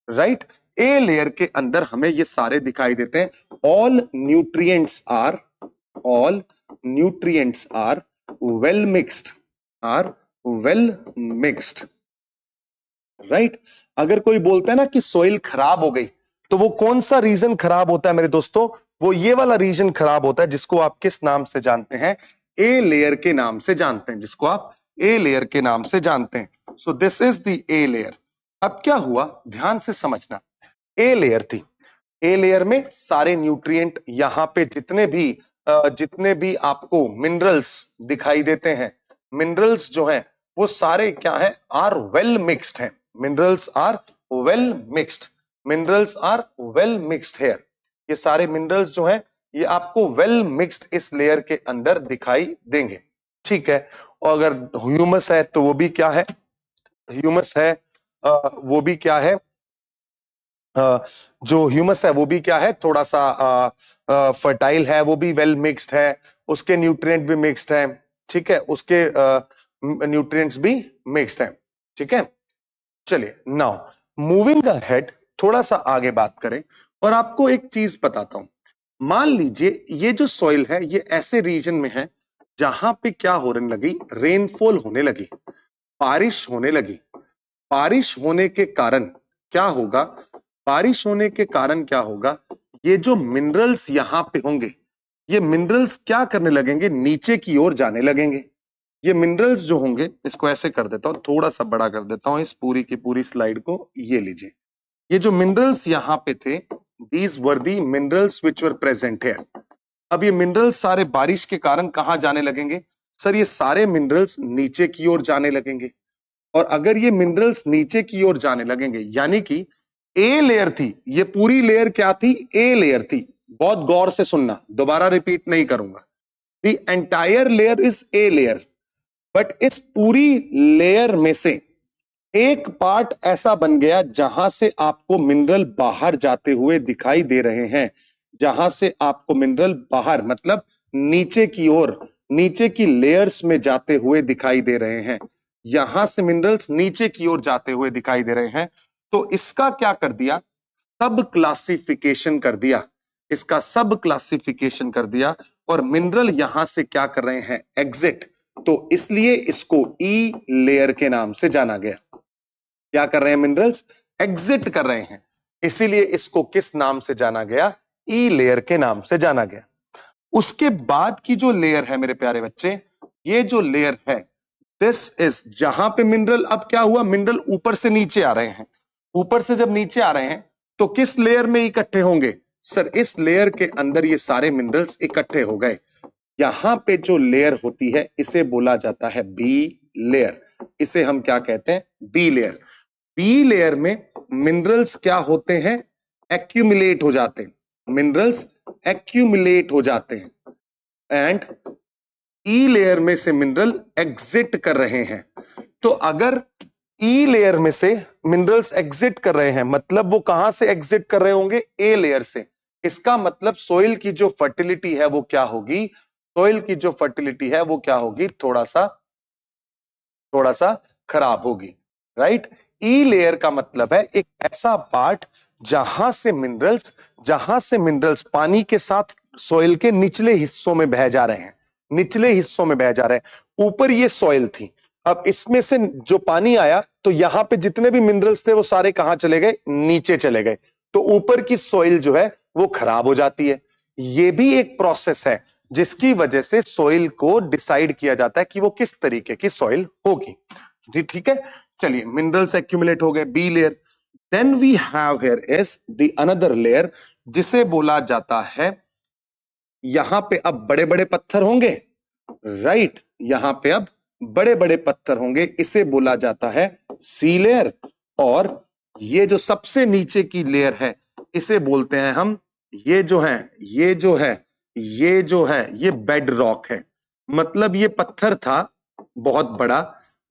राइट। ए लेयर के अंदर हमें ये सारे दिखाई देते हैं। All nutrients are, all nutrients are well mixed, are well mixed, right. अगर कोई बोलता है ना कि सॉइल खराब हो गई, तो वो कौन सा रीजन खराब होता है मेरे दोस्तों? वो ये वाला रीजन खराब होता है जिसको आप किस नाम से जानते हैं? ए लेयर के नाम से जानते हैं, जिसको आप ए लेयर के नाम से जानते हैं। So this is the a layer. अब क्या हुआ, ध्यान से समझना। ए लेयर थी, ए लेयर में सारे न्यूट्रिएंट, यहां पे जितने भी आपको मिनरल्स दिखाई देते हैं, मिनरल्स जो हैं वो सारे क्या है? आर वेल मिक्स्ड हैं। Minerals are well mixed, minerals are well mixed here. ये सारे मिनरल्स जो हैं ये आपको वेल मिक्स्ड इस लेयर के अंदर दिखाई देंगे, ठीक है। और अगर ह्यूमस है तो वो भी क्या है, ह्यूमस है वो भी क्या है, जो ह्यूमस है वो भी क्या है, थोड़ा सा फर्टाइल है, वो भी वेल मिक्स्ड है, उसके न्यूट्रिएंट भी मिक्स्ड है, ठीक है, उसके न्यूट्रिएंट्स भी मिक्स्ड है, ठीक है। चलिए नाउ मूविंग अहेड, थोड़ा सा आगे बात करें और आपको एक चीज बताता हूं। मान लीजिए ये जो सॉइल है ये ऐसे रीजन में है जहां पे क्या होने लगी, रेनफॉल होने लगी, बारिश होने लगी। बारिश होने के कारण क्या होगा, बारिश होने के कारण क्या होगा, ये जो मिनरल्स यहां पे होंगे, ये मिनरल्स क्या करने लगेंगे, नीचे की ओर जाने लगेंगे। ये मिनरल्स जो होंगे, इसको ऐसे कर देता हूं, थोड़ा सा बड़ा कर देता हूं इस पूरी की पूरी स्लाइड को, ये लीजिए। ये जो मिनरल्स यहां पे थे, these were the minerals which were present है। अब ये मिनरल्स सारे बारिश के कारण कहां जाने लगेंगे, सर ये सारे मिनरल्स नीचे की ओर जाने लगेंगे। और अगर ये मिनरल्स नीचे की ओर जाने लगेंगे, यानी कि ए लेयर थी, ये पूरी लेयर क्या थी, ए लेयर थी। बहुत गौर से सुनना, दोबारा रिपीट नहीं करूंगा। The entire layer is a layer, but इस पूरी लेयर में से एक पार्ट ऐसा बन गया जहां से आपको मिनरल बाहर जाते हुए दिखाई दे रहे हैं, जहां से आपको मिनरल बाहर मतलब नीचे की ओर, नीचे की लेयर्स में जाते हुए दिखाई दे रहे हैं। यहां से मिनरल्स नीचे की ओर जाते हुए दिखाई दे रहे हैं। तो इसका क्या कर दिया, सब क्लासिफिकेशन कर दिया, इसका सब क्लासिफिकेशन कर दिया। और मिनरल यहां से क्या कर रहे हैं, एग्जिट। तो इसलिए इसको ई लेयर के नाम से जाना गया। क्या कर रहे हैं, मिनरल्स एग्जिट कर रहे हैं, इसीलिए इसको किस नाम से जाना गया, ई लेयर के नाम से जाना गया। उसके बाद की जो लेयर है मेरे प्यारे बच्चे, ये जो लेयर है, दिस इज जहां पे मिनरल, अब क्या हुआ, मिनरल ऊपर से नीचे आ रहे हैं। ऊपर से जब नीचे आ रहे हैं तो किस लेयर में इकट्ठे होंगे, सर इस लेयर के अंदर ये सारे मिनरल्स इकट्ठे हो गए। यहां पे जो लेयर होती है इसे बोला जाता है बी लेयर। इसे हम क्या कहते हैं, बी लेयर। बी लेयर में मिनरल्स क्या होते हैं, एक्यूमुलेट हो जाते हैं, मिनरल्स एक्यूमुलेट हो जाते हैं। एंड ई लेयर में से मिनरल एग्जिट कर रहे हैं। तो अगर ई लेयर में से मिनरल्स एग्जिट कर रहे हैं, मतलब वो कहां से एग्जिट कर रहे होंगे, ए लेयर से। इसका मतलब सोइल की जो फर्टिलिटी है वो क्या होगी, सोइल की जो फर्टिलिटी है वो क्या होगी, थोड़ा सा खराब होगी, राइट। ई लेयर का मतलब है एक ऐसा पार्ट जहां से मिनरल्स पानी के साथ सॉइल के निचले हिस्सों में बह जा रहे हैं, निचले हिस्सों में बह जा रहे हैं। ऊपर ये सॉइल थी, अब इसमें से जो पानी आया तो यहां पे जितने भी मिनरल्स थे वो सारे कहां चले गए, नीचे चले गए। तो ऊपर की सॉइल जो है वो खराब हो जाती है। ये भी एक प्रोसेस है जिसकी वजह से सॉइल को डिसाइड किया जाता है कि वो किस तरीके की सॉइल होगी। जी ठीक है। चलिए मिनरल्स एक्यूमुलेट हो गए, B layer. Then we have here is the another layer, जिसे बोला जाता है, यहां पे अब बड़े बड़े पत्थर होंगे, राइट, यहां पे अब बड़े बड़े पत्थर होंगे, इसे बोला जाता है सी लेयर। और ये जो सबसे नीचे की लेयर है इसे बोलते हैं हम, ये जो है ये जो है ये जो है ये बेड रॉक है। मतलब ये पत्थर था बहुत बड़ा,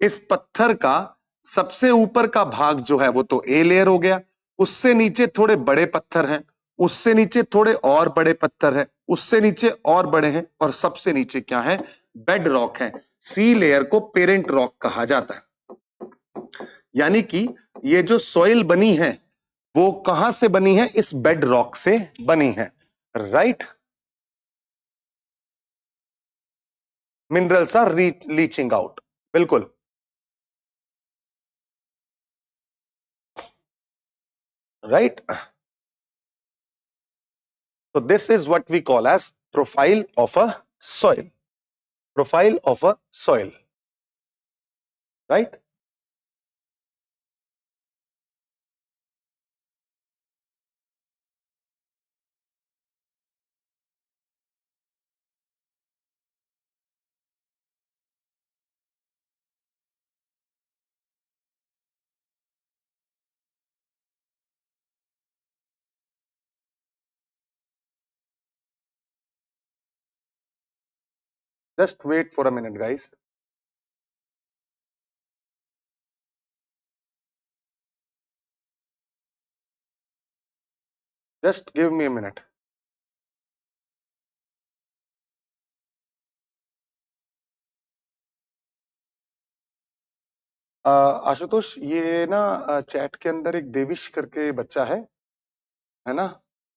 इस पत्थर का सबसे ऊपर का भाग जो है वो तो ए लेयर हो गया, उससे नीचे थोड़े बड़े पत्थर हैं, उससे नीचे थोड़े और बड़े पत्थर हैं, उससे नीचे और बड़े हैं, और सबसे नीचे क्या है, बेड रॉक है। सी लेयर को पेरेंट रॉक कहा जाता है। यानी कि ये जो सॉइल बनी है वो कहां से बनी है, इस बेड रॉक से बनी है, right. Minerals are leaching out, बिल्कुल, right. So this is what we call as profile of a soil. Profile of a soil, right? Just wait for a minute, guys. Just give me a minute. Ashutosh, ये ना chat के अंदर एक देविश करके बच्चा है ना?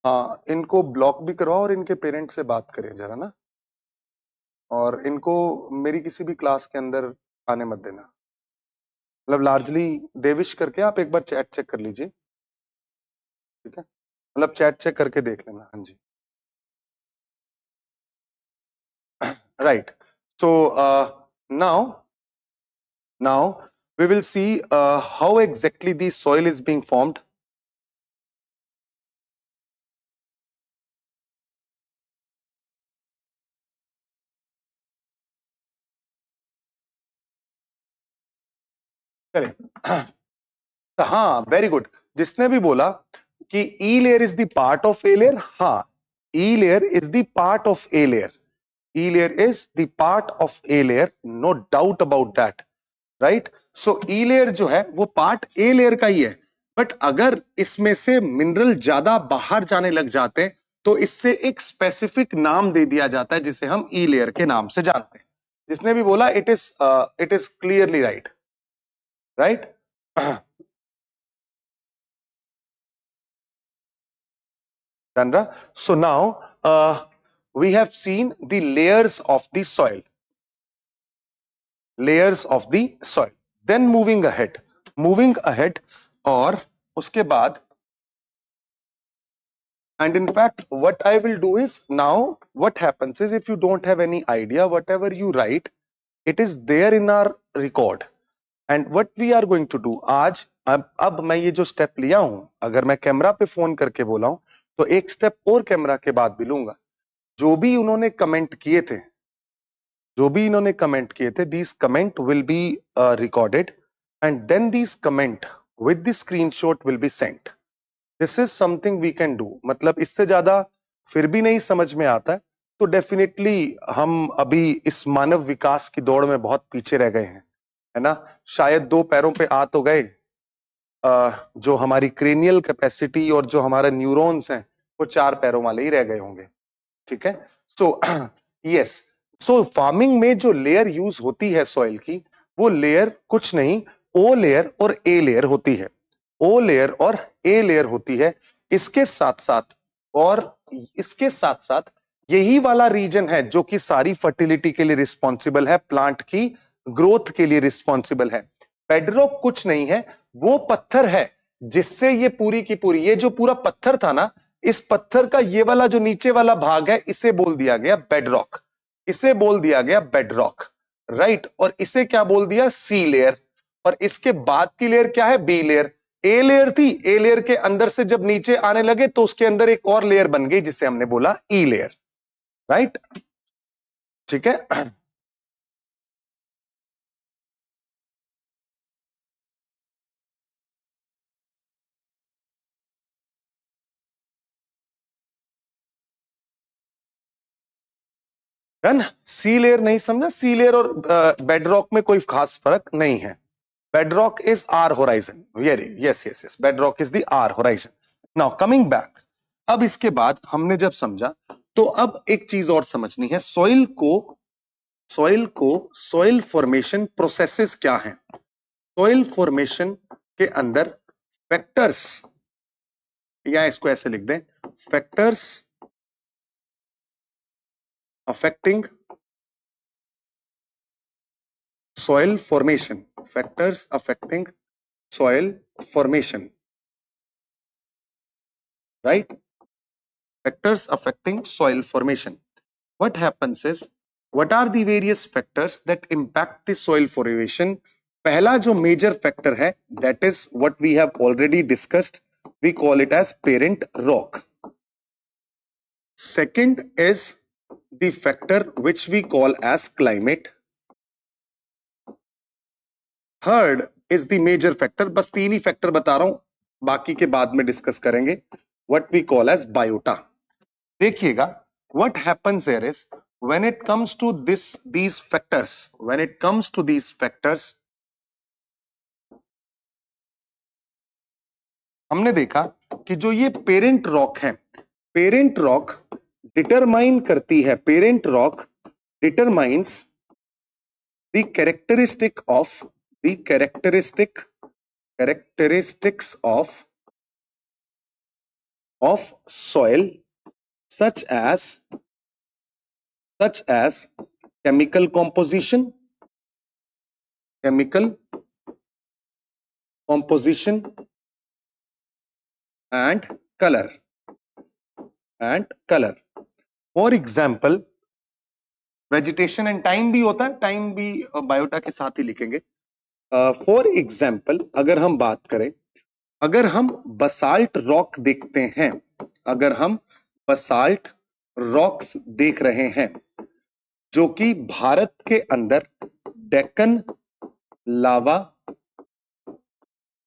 हाँ, इनको ब्लॉक भी करवाओ और इनके पेरेंट्स से बात करें जरा ना, और इनको मेरी किसी भी क्लास के अंदर आने मत देना। मतलब लार्जली देविश करके आप एक बार चैट चेक कर लीजिए, ठीक है? मतलब चैट चेक करके देख लेना। हाँ जी, right. So now we will see how exactly the soil is being formed. हाँ, वेरी गुड। जिसने भी बोला कि E layer is the part of A layer, हाँ, E layer is the part of A layer, E layer is the part of A layer, no doubt about that, right? So E layer जो है वो part a layer का ही है, but अगर इसमें से mineral ज्यादा बाहर जाने लग जाते हैं तो इससे एक स्पेसिफिक नाम दे दिया जाता है जिसे हम ई लेयर के नाम से जानते हैं। जिसने भी बोला it is clearly right, right? Chandra. So now we have seen the layers of the soil. Layers of the soil. Then moving ahead और उसके बाद, and in fact what I will do is, now what happens is, if you don't have any idea, whatever you write, it is there in our record. And what we are going to do, आज अब मैं ये जो step लिया हूं, अगर मैं camera पे फोन करके बोला हूं तो एक स्टेप और कैमरा के बाद भी लूंगा। जो भी उन्होंने कमेंट किए थे, these comment will be recorded, and then these comment with the screenshot will be sent. This is something we can do. मतलब इससे ज्यादा फिर भी नहीं समझ में आता है तो डेफिनेटली हम अभी इस मानव विकास की दौड़ में बहुत पीछे रह गए हैं, है ना? शायद दो पैरों पे आ तो गए, जो हमारी क्रेनियल कैपेसिटी और जो हमारा न्यूरॉन्स हैं वो चार पैरों वाले ही रह गए होंगे, ठीक है? सो यस, सो फार्मिंग में जो लेयर यूज होती है सॉइल की, वो लेयर कुछ नहीं, ओ लेयर और ए लेयर होती है। ओ लेयर और ए लेयर होती है। इसके साथ साथ यही वाला रीजन है जो कि सारी फर्टिलिटी के लिए रिस्पॉन्सिबल है, प्लांट की ग्रोथ के लिए रिस्पॉन्सिबल है। बेडरॉक कुछ नहीं है, वो पत्थर है जिससे ये पूरी की पूरी, ये जो पूरा पत्थर था ना, इस पत्थर का ये वाला जो नीचे वाला भाग है, इसे बोल दिया गया बेडरॉक, राइट? और इसे क्या बोल दिया? सी लेयर। और इसके बाद की लेयर क्या है? Be layer. ए लेयर थी, ए लेयर के अंदर से जब नीचे आने लगे तो उसके अंदर एक और लेयर बन गई जिसे हमने बोला ई लेयर, राइट? ठीक है। सी लेयर नहीं समझा? सी लेयर और बेडरॉक में कोई खास फर्क नहीं है। Bedrock is R horizon. Very yes, bedrock is the R horizon. Now coming back, अब इसके बाद हमने जब समझा तो अब एक चीज और समझनी है, सॉइल फॉर्मेशन प्रोसेसेस क्या हैं। सॉइल फॉर्मेशन के अंदर फैक्टर्स, या इसको ऐसे लिख दें, factors affecting soil formation, factors affecting soil formation, right? Factors affecting soil formation. What happens is, what are the various factors that impact the soil formation? पहला जो major factor है, that is what we have already discussed, we call it as parent rock. Second is the factor which we call as climate. Third is the major factor, बस तीन ही factor बता रहा हूं, बाकी के बाद में डिस्कस करेंगे, what we call as biota. देखिएगा, what happens here is, when it comes to these factors, हमने देखा कि जो ये पेरेंट रॉक है, पेरेंट रॉक डिटरमाइन करती है, parent rock determines the characteristics of soil such as chemical composition and color. For example, vegetation and time भी होता है, टाइम भी बायोटा के साथ ही लिखेंगे. फॉर एग्जाम्पल अगर हम बात करें, अगर हम बसाल्ट रॉक देखते हैं, अगर हम बसाल्ट रॉक्स देख रहे हैं जो कि भारत के अंदर डेक्कन लावा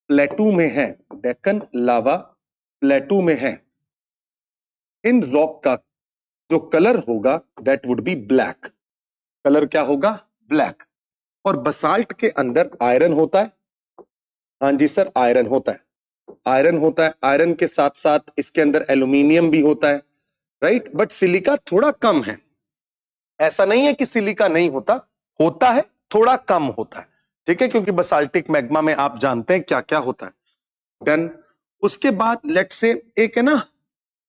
प्लेटू में है, डेक्कन लावा प्लेटू में है, इन रॉक का जो कलर होगा that would be black. Colour क्या होगा? ब्लैक. और बसाल्ट के अंदर आयरन होता है. हाँ जी सर, आयरन होता है, आयरन होता है. आयरन के साथ साथ इसके अंदर एल्यूमिनियम भी होता है, राइट. बट सिलिका थोड़ा कम है. ऐसा नहीं है कि सिलिका नहीं होता, होता है, थोड़ा कम होता है, ठीक है, क्योंकि बसाल्टिक मैग्मा में आप जानते हैं क्या क्या होता है. देन उसके बाद लेट्स से एक है ना,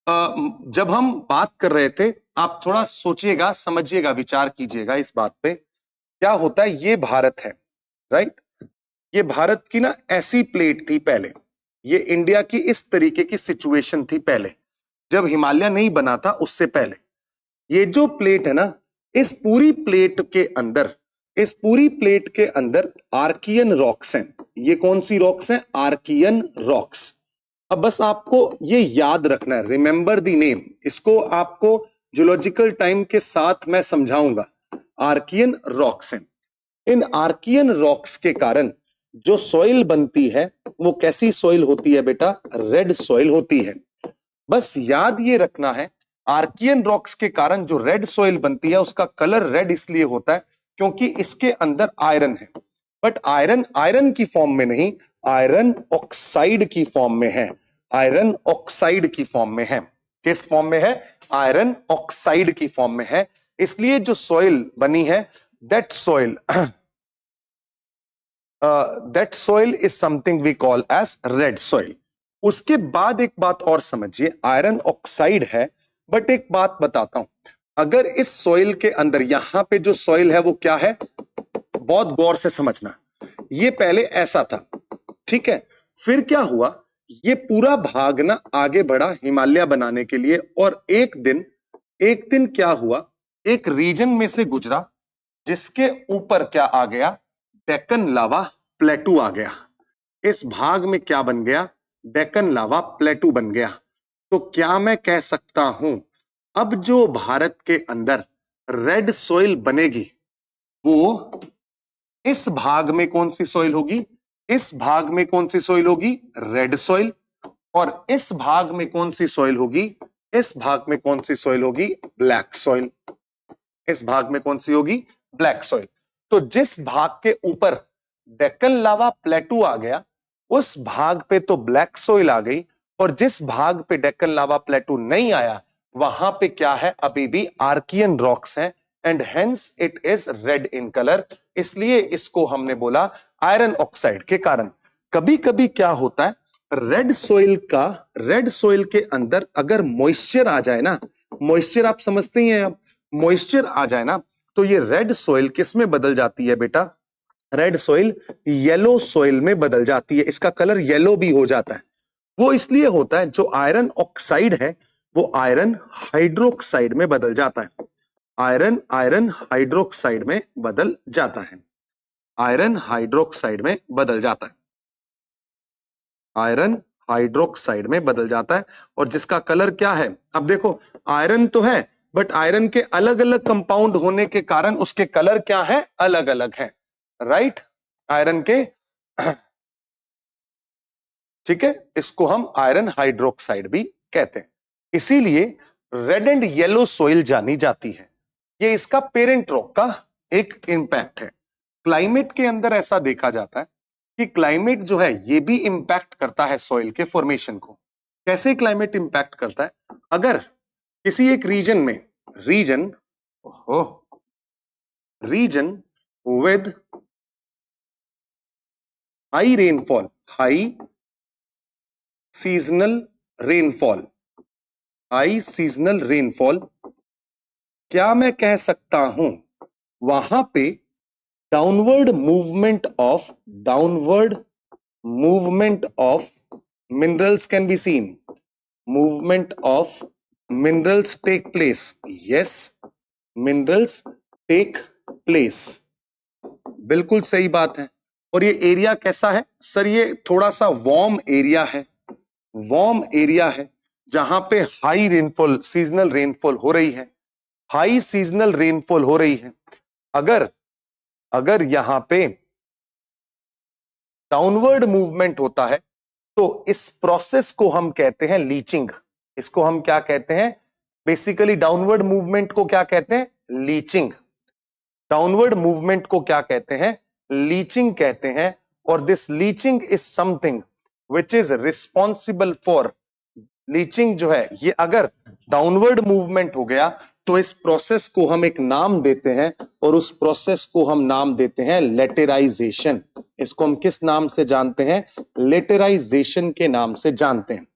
जब हम बात कर रहे थे, आप थोड़ा सोचिएगा, समझिएगा, विचार कीजिएगा इस बात पे. क्या होता है, ये भारत है, राइट. ये भारत की ना ऐसी प्लेट थी पहले, ये इंडिया की इस तरीके की सिचुएशन थी पहले, जब हिमालय नहीं बना था उससे पहले. ये जो प्लेट है ना, इस पूरी प्लेट के अंदर आर्कियन रॉक्स हैं. ये कौन सी रॉक्स हैं? Archean rocks. अब बस आपको ये याद रखना है, रिमेंबर द नेम. इसको आपको जियोलॉजिकल टाइम के साथ मैं समझाऊंगा. आर्कियन रॉक्स हैं. इन आर्कियन रॉक्स के कारण जो सॉइल बनती है वो कैसी सॉइल होती है बेटा? रेड सॉइल होती है. बस याद ये रखना है, आर्कियन रॉक्स के कारण जो रेड सॉइल बनती है उसका कलर रेड इसलिए होता है क्योंकि इसके अंदर आयरन है. बट आयरन की फॉर्म में नहीं, आयरन ऑक्साइड की फॉर्म में है. आयरन ऑक्साइड की फॉर्म में है. किस फॉर्म में है? आयरन ऑक्साइड की फॉर्म में है. इसलिए जो सॉइल बनी है, that soil is something we call as red soil. उसके बाद एक बात और समझिए, आयरन ऑक्साइड है, बट एक बात बताता हूं, अगर इस सॉइल के अंदर, यहां पे जो सॉइल है वो क्या है, बहुत गौर से समझना. ये पहले ऐसा था, ठीक है. फिर क्या हुआ, ये पूरा भाग ना आगे बढ़ा हिमालय बनाने के लिए, और एक दिन क्या हुआ, एक रीजन में से गुजरा जिसके ऊपर क्या आ गया, डेक्कन लावा प्लेटू आ गया. इस भाग में क्या बन गया? डेक्कन लावा प्लेटू बन गया. तो क्या मैं कह सकता हूं, अब जो भारत के अंदर रेड सॉइल बनेगी वो इस भाग में कौन सी सॉइल होगी? इस भाग में कौन सी सॉइल होगी? Red soil. और इस भाग में कौन सी सॉइल होगी? इस भाग में कौन सी सॉइल होगी? Black soil. इस भाग में कौन सी होगी? Black soil. तो जिस भाग के ऊपर डेक्कन लावा प्लेटू आ गया, उस भाग पे तो ब्लैक सॉइल आ गई, और जिस भाग पे डेक्कन लावा प्लेटू नहीं आया वहां पे क्या है? अभी भी आर्कियन रॉक्स हैं, and hence it is red in colour. इसलिए इसको हमने बोला आयरन ऑक्साइड के कारण. कभी कभी क्या होता है, रेड सॉइल के अंदर अगर मॉइस्चर आ जाए ना, मॉइस्चर आप समझते ही हैं, अब मॉइस्चर आ जाए ना, तो ये रेड सॉइल किस में बदल जाती है बेटा? रेड सॉइल येलो सॉइल में बदल जाती है. इसका कलर येलो भी हो जाता है. वो इसलिए होता है, जो आयरन ऑक्साइड है वो आयरन हाइड्रोक्साइड में बदल जाता है. आयरन हाइड्रोक्साइड में बदल जाता है. आयरन हाइड्रोक्साइड में बदल जाता है. आयरन हाइड्रोक्साइड में बदल जाता है. और जिसका कलर क्या है? अब देखो, आयरन तो है, बट आयरन के अलग अलग कंपाउंड होने के कारण उसके कलर क्या है? अलग अलग है, राइट. आयरन के, ठीक है, इसको हम आयरन हाइड्रोक्साइड भी कहते हैं. इसीलिए रेड एंड येलो सॉइल जानी जाती है. ये इसका पेरेंट रॉक का एक इंपैक्ट है। क्लाइमेट के अंदर ऐसा देखा जाता है कि क्लाइमेट जो है ये भी इंपैक्ट करता है सॉइल के फॉर्मेशन को। कैसे क्लाइमेट इंपैक्ट करता है? अगर किसी एक रीजन हो region with high rainfall, high seasonal rainfall, high seasonal rainfall, क्या मैं कह सकता हूं वहां पे downward movement of minerals can be seen, movement of minerals take place. Yes, minerals take place, बिल्कुल सही बात है। और ये एरिया कैसा है सर? ये थोड़ा सा वार्म एरिया है, वार्म एरिया है जहां पे हाई रेनफॉल, सीजनल रेनफॉल हो रही है, हाई सीजनल रेनफॉल हो रही है। अगर अगर यहां पे डाउनवर्ड मूवमेंट होता है तो इस प्रोसेस को हम कहते हैं लीचिंग। इसको हम क्या कहते हैं? बेसिकली डाउनवर्ड मूवमेंट को क्या कहते हैं? लीचिंग। डाउनवर्ड मूवमेंट को क्या कहते हैं? लीचिंग कहते हैं। और this leaching is something which is responsible for, leaching जो है ये अगर डाउनवर्ड मूवमेंट हो गया तो इस प्रोसेस को हम एक नाम देते हैं और उस प्रोसेस को हम नाम देते हैं लेटेराइजेशन। इसको हम किस नाम से जानते हैं? लेटेराइजेशन के नाम से जानते हैं।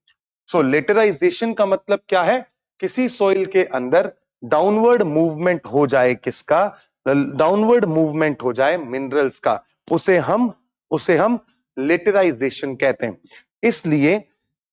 सो लेटेराइजेशन का मतलब क्या है? किसी सॉइल के अंदर डाउनवर्ड मूवमेंट हो जाए, किसका? डाउनवर्ड मूवमेंट हो जाए मिनरल्स का, उसे हम लेटेराइजेशन कहते हैं। इसलिए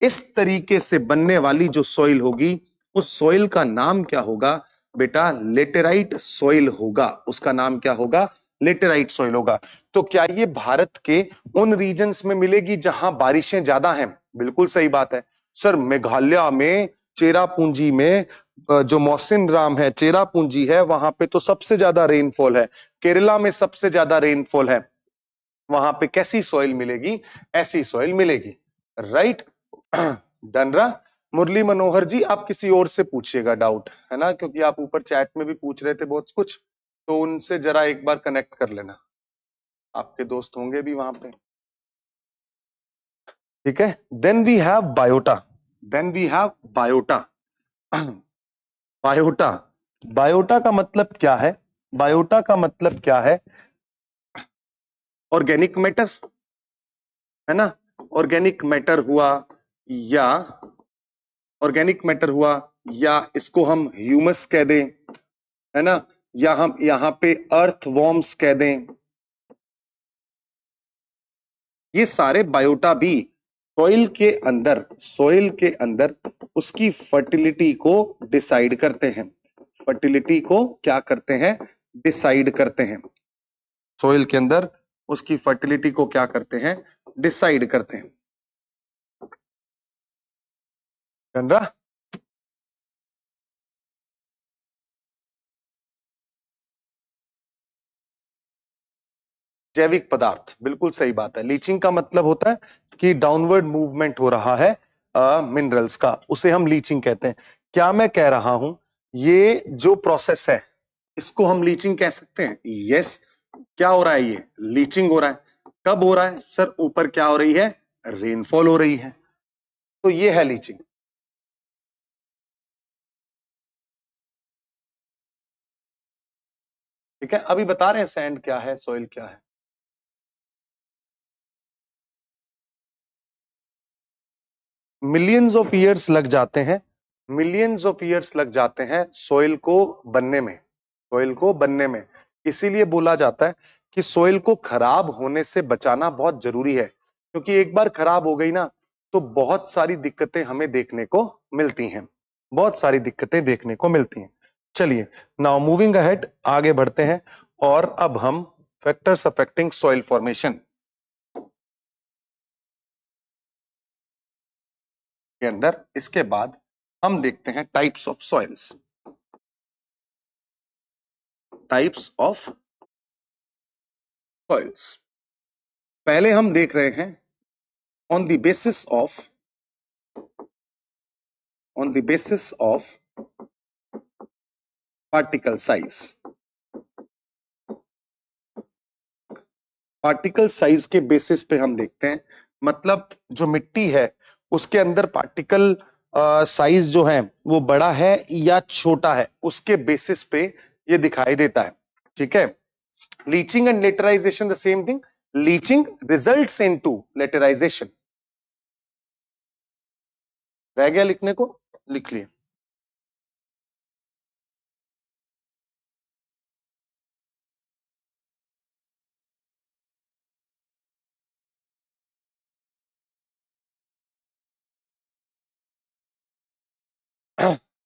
इस तरीके से बनने वाली जो सॉइल होगी उस सॉइल का नाम क्या होगा बेटा? लेटेराइट सॉइल होगा। उसका नाम क्या होगा? लेटेराइट सॉइल होगा। तो क्या ये भारत के उन रीजन्स में मिलेगी जहां बारिशें ज्यादा हैं? बिल्कुल सही बात है सर। मेघालय में, चेरापूंजी में, जो मौसिन राम है, चेरापूंजी है, वहां पे तो सबसे ज्यादा रेनफॉल है। केरला में सबसे ज्यादा रेनफॉल है। वहां पे कैसी सॉइल मिलेगी? ऐसी सॉइल मिलेगी, राइट? डन रहा? मुरली मनोहर जी, आप किसी और से पूछिएगा डाउट, है ना, क्योंकि आप ऊपर चैट में भी पूछ रहे थे बहुत कुछ, तो उनसे जरा एक बार कनेक्ट कर लेना, आपके दोस्त होंगे भी वहां पे। ठीक है। Then we have biota, then we have biota. Biota, biota का मतलब क्या है? बायोटा का मतलब क्या है? ऑर्गेनिक मैटर, है ना? ऑर्गेनिक मैटर हुआ, या ऑर्गेनिक मैटर हुआ, या इसको हम ह्यूमस कह दें, है ना, या हम यहां पे अर्थ वॉर्म्स कह दें। ये सारे बायोटा भी सॉइल के अंदर उसकी फर्टिलिटी को डिसाइड करते हैं। फर्टिलिटी को क्या करते हैं? डिसाइड करते हैं। सॉइल के अंदर उसकी फर्टिलिटी को क्या करते हैं? डिसाइड करते हैं। समझा? जैविक पदार्थ, बिल्कुल सही बात है। लीचिंग का मतलब होता है कि डाउनवर्ड मूवमेंट हो रहा है मिनरल्स का, उसे हम लीचिंग कहते हैं। क्या मैं कह रहा हूं ये जो प्रोसेस है इसको हम लीचिंग कह सकते हैं? यस। क्या हो रहा है? ये लीचिंग हो रहा है। कब हो रहा है सर? ऊपर क्या हो रही है? रेनफॉल हो रही है, तो ये है लीचिंग। ठीक है। अभी बता रहे हैं सैंड क्या है, सॉइल क्या है। मिलियंस ऑफ ईयर्स लग जाते हैं, मिलियंस ऑफ ईयर्स लग जाते हैं सॉइल को बनने में, सॉइल को बनने में। इसीलिए बोला जाता है कि सॉइल को खराब होने से बचाना बहुत जरूरी है, क्योंकि एक बार खराब हो गई ना तो बहुत सारी दिक्कतें हमें देखने को मिलती हैं, बहुत सारी दिक्कतें देखने को मिलती हैं। चलिए, नाउ मूविंग अहेड, आगे बढ़ते हैं। और अब हम फैक्टर्स अफेक्टिंग सॉइल फॉर्मेशन के अंदर, इसके बाद हम देखते हैं types of soils, types of soils. पहले हम देख रहे हैं on the basis of, on the basis of particle size. Particle size के बेसिस पे हम देखते हैं, मतलब जो मिट्टी है उसके अंदर पार्टिकल साइज जो है वो बड़ा है या छोटा है, उसके बेसिस पे ये दिखाई देता है। ठीक है, leaching and laterisation the same thing. Leaching results into laterisation. रह गया लिखने को, लिख लिए।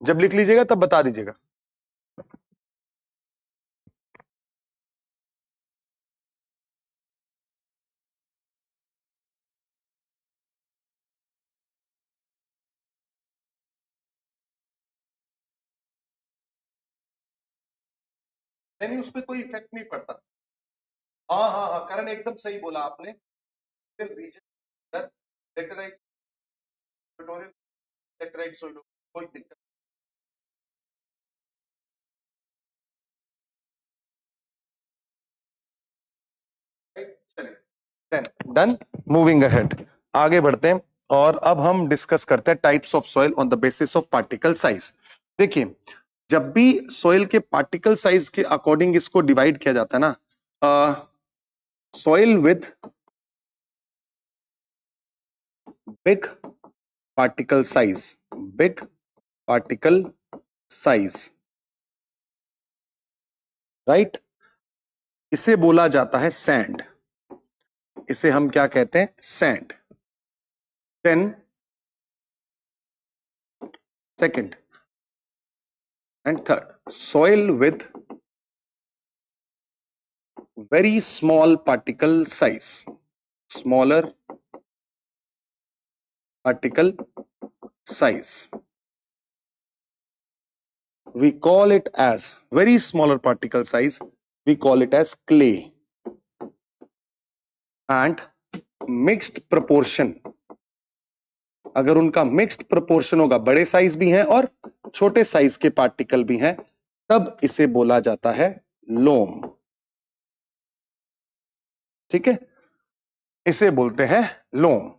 जब लिख लीजिएगा तब बता दीजिएगा। नहीं, उस पर कोई इफेक्ट नहीं पड़ता। हाँ हाँ हाँ, करण एकदम सही बोला आपने। लेटराइट लेटराइट सोइल, कोई दिक्कत। चलिए, देन डन, मूविंग अहेड, आगे बढ़ते हैं। और अब हम डिस्कस करते हैं types of soil on the basis of particle size. देखिए, जब भी सॉइल के पार्टिकल साइज के अकॉर्डिंग इसको डिवाइड किया जाता है ना, soil with big particle size, big particle size, right, इसे बोला जाता है सैंड। इसे हम क्या कहते हैं? Sand. Then second and third, soil with very small particle size, smaller particle size, we call it as very smaller particle size, we call it as clay. And mixed proportion, अगर उनका mixed proportion होगा, बड़े size भी हैं और छोटे size के particle भी हैं, तब इसे बोला जाता है लोम। ठीक है, इसे बोलते हैं लोम।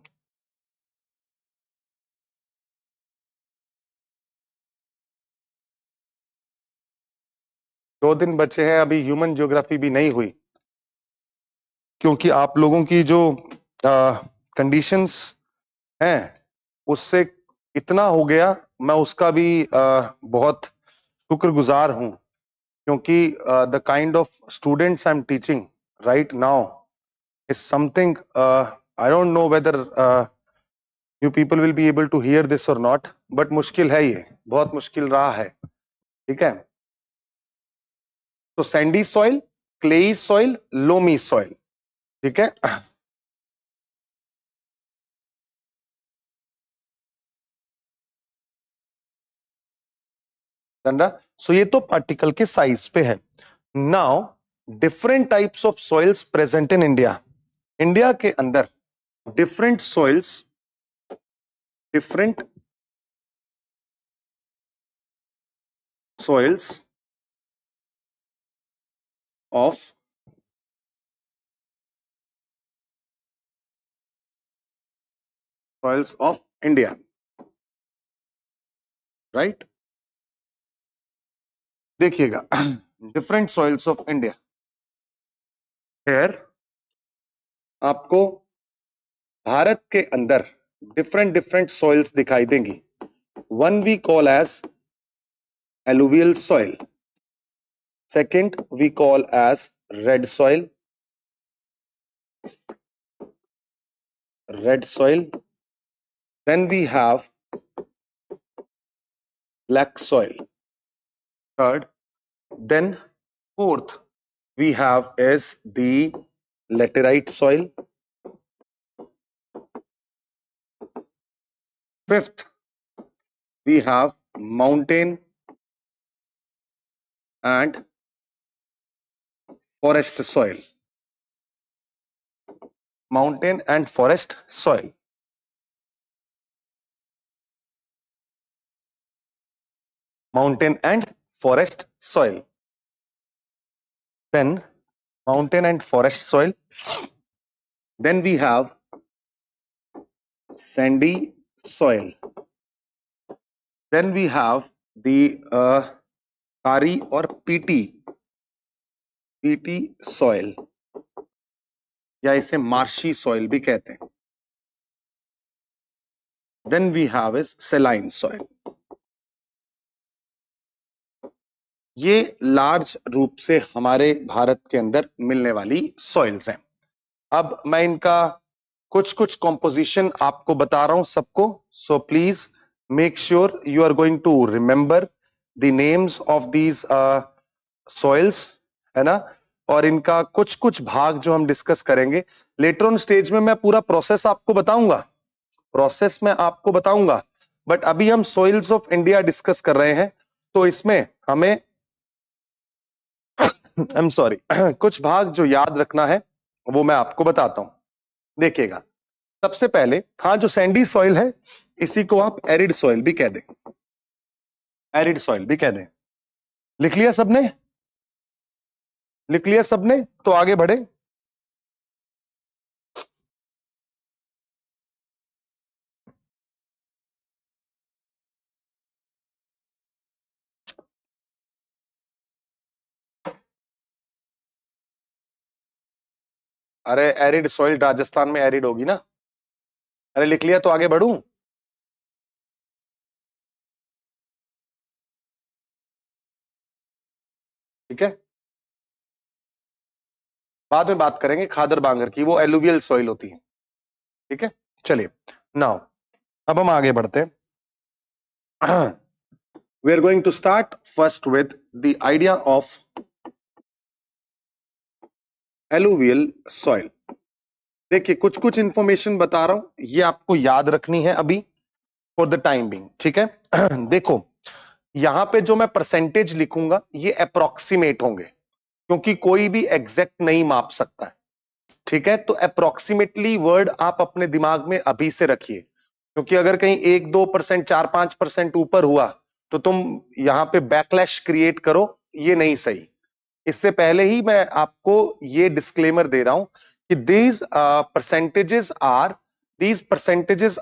दो दिन बचे हैं, अभी ह्यूमन ज्योग्राफी भी नहीं हुई, क्योंकि आप लोगों की जो कंडीशंस हैं उससे इतना हो गया, मैं उसका भी बहुत शुक्रगुजार हूं, क्योंकि the kind of students I am teaching right now is something, I don't know whether you people will be able to hear this or not, but मुश्किल है, ये बहुत मुश्किल रहा है। ठीक है, तो Sandy soil, clayey soil, loamy soil. ठीक है, डंडा। सो ये तो पार्टिकल के साइज पे है। Now different types of soils present in India. India के अंदर different soils, different soils of soils of India, right. देखिएगा, different soils of India, here आपको भारत के अंदर डिफरेंट डिफरेंट सॉइल्स दिखाई देंगी। One we call as alluvial soil, second we call as red soil, red soil, then we have black soil, third, then fourth we have is the laterite soil, fifth we have mountain and forest soil, mountain and forest soil, mountain and forest soil. Then mountain and forest soil. Then we have sandy soil. Then we have the kari or peaty soil, या इसे marshy soil भी कहते हैं. Then we have is saline soil. ये large रूप से हमारे भारत के अंदर मिलने वाली सॉइल्स हैं. अब मैं इनका कुछ कुछ कॉम्पोजिशन आपको बता रहा हूं सबको. So please make sure you are going to remember the names of these soils, है ना. और इनका कुछ कुछ भाग जो हम डिस्कस करेंगे लेटर ऑन स्टेज में, मैं पूरा प्रोसेस आपको बताऊंगा, बट अभी हम सॉइल्स ऑफ इंडिया डिस्कस कर रहे हैं. तो इसमें हमें आई एम सॉरी कुछ भाग जो याद रखना है वो मैं आपको बताता हूं. देखिएगा, सबसे पहले हाँ, जो सैंडी सॉइल है इसी को आप एरिड सॉइल भी कह दें. लिख लिया सबने? तो आगे बढ़े. अरे एरिड सॉइल राजस्थान में एरिड होगी ना. अरे लिख लिया तो आगे बढ़ूं. ठीक है, बाद में बात करेंगे खादर बांगर की, वो एलुवियल सॉइल होती है. ठीक है, चलिए नाउ अब हम आगे बढ़ते हैं. We are going to start first with the idea of alluvial soil. देखिए, कुछ कुछ इंफॉर्मेशन बता रहा हूं, ये आपको याद रखनी है अभी फॉर द टाइम बीइंग. ठीक है, देखो यहां पे जो मैं परसेंटेज लिखूंगा ये अप्रोक्सीमेट होंगे, क्योंकि कोई भी एग्जैक्ट नहीं माप सकता है. ठीक है, तो अप्रोक्सीमेटली वर्ड आप अपने दिमाग में अभी से रखिए, क्योंकि अगर कहीं 1-2%, 4-5% ऊपर हुआ तो तुम यहां पे बैकलैश क्रिएट करो, ये नहीं सही. इससे पहले ही मैं आपको ये डिस्क्लेमर दे रहा हूं कि these percentages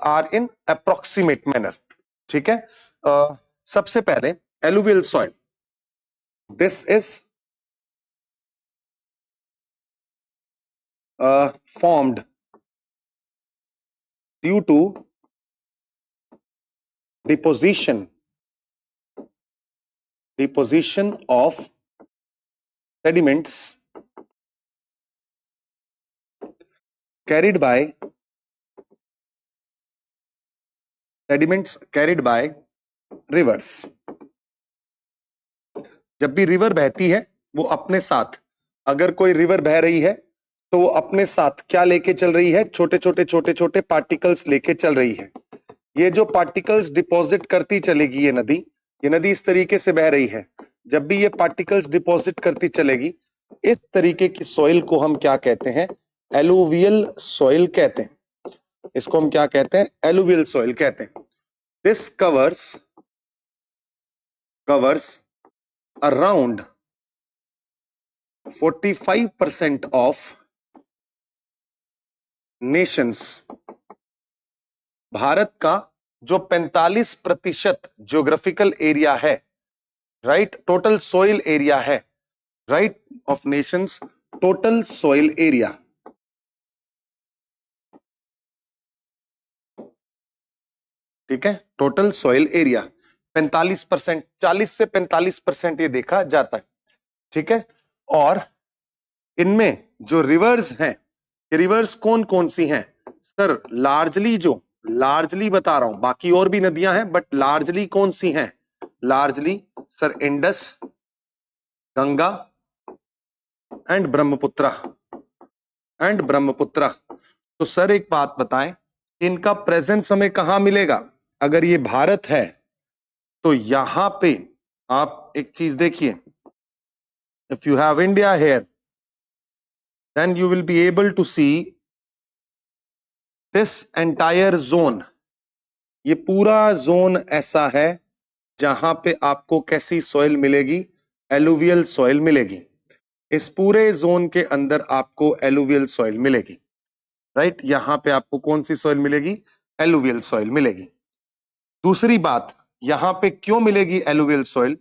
are in approximate manner. ठीक है, सबसे पहले alluvial soil, this is formed due to deposition of sediments carried by rivers. जब भी रिवर बहती है वो अपने साथ, अगर कोई रिवर बह रही है तो वो अपने साथ क्या लेके चल रही है? छोटे छोटे पार्टिकल्स लेके चल रही है. ये जो पार्टिकल्स डिपॉजिट करती चलेगी, ये नदी इस तरीके से बह रही है. जब भी ये पार्टिकल्स डिपॉजिट करती चलेगी, इस तरीके की सॉइल को हम क्या कहते हैं? एलुवियल सॉइल कहते हैं. इसको हम क्या कहते हैं? एलुवियल सॉइल कहते हैं. This covers around 45% of nations. Bharat का जो 45% ज्योग्राफिकल एरिया है, राइट, टोटल सॉइल एरिया है, right, of Nations, total soil area. ठीक है, टोटल सॉइल एरिया 45%, 40 से 45% ये देखा जाता है. ठीक है, और इनमें जो रिवर्स हैं, ये रिवर्स कौन कौन सी हैं? सर लार्जली बता रहा हूं, बाकी और भी नदियां हैं, बट लार्जली कौन सी हैं? Largely sir Indus, Ganga and Brahmaputra. तो सर एक बात बताएं, इनका प्रेजेंस हमें कहां मिलेगा? अगर ये भारत है तो यहां पे आप एक चीज देखिए, if you have India here then you will be able to see this entire zone. ये पूरा जोन ऐसा है जहां पे आपको कैसी सॉइल मिलेगी, एलुवियल सॉइल मिलेगी। इस पूरे जोन के अंदर आपको एलुवियल सॉइल मिलेगी, राइट। यहां पे आपको कौन सी सॉइल मिलेगी, एलुवियल सॉइल मिलेगी। दूसरी बात, यहां पे क्यों मिलेगी एलुवियल सॉइल?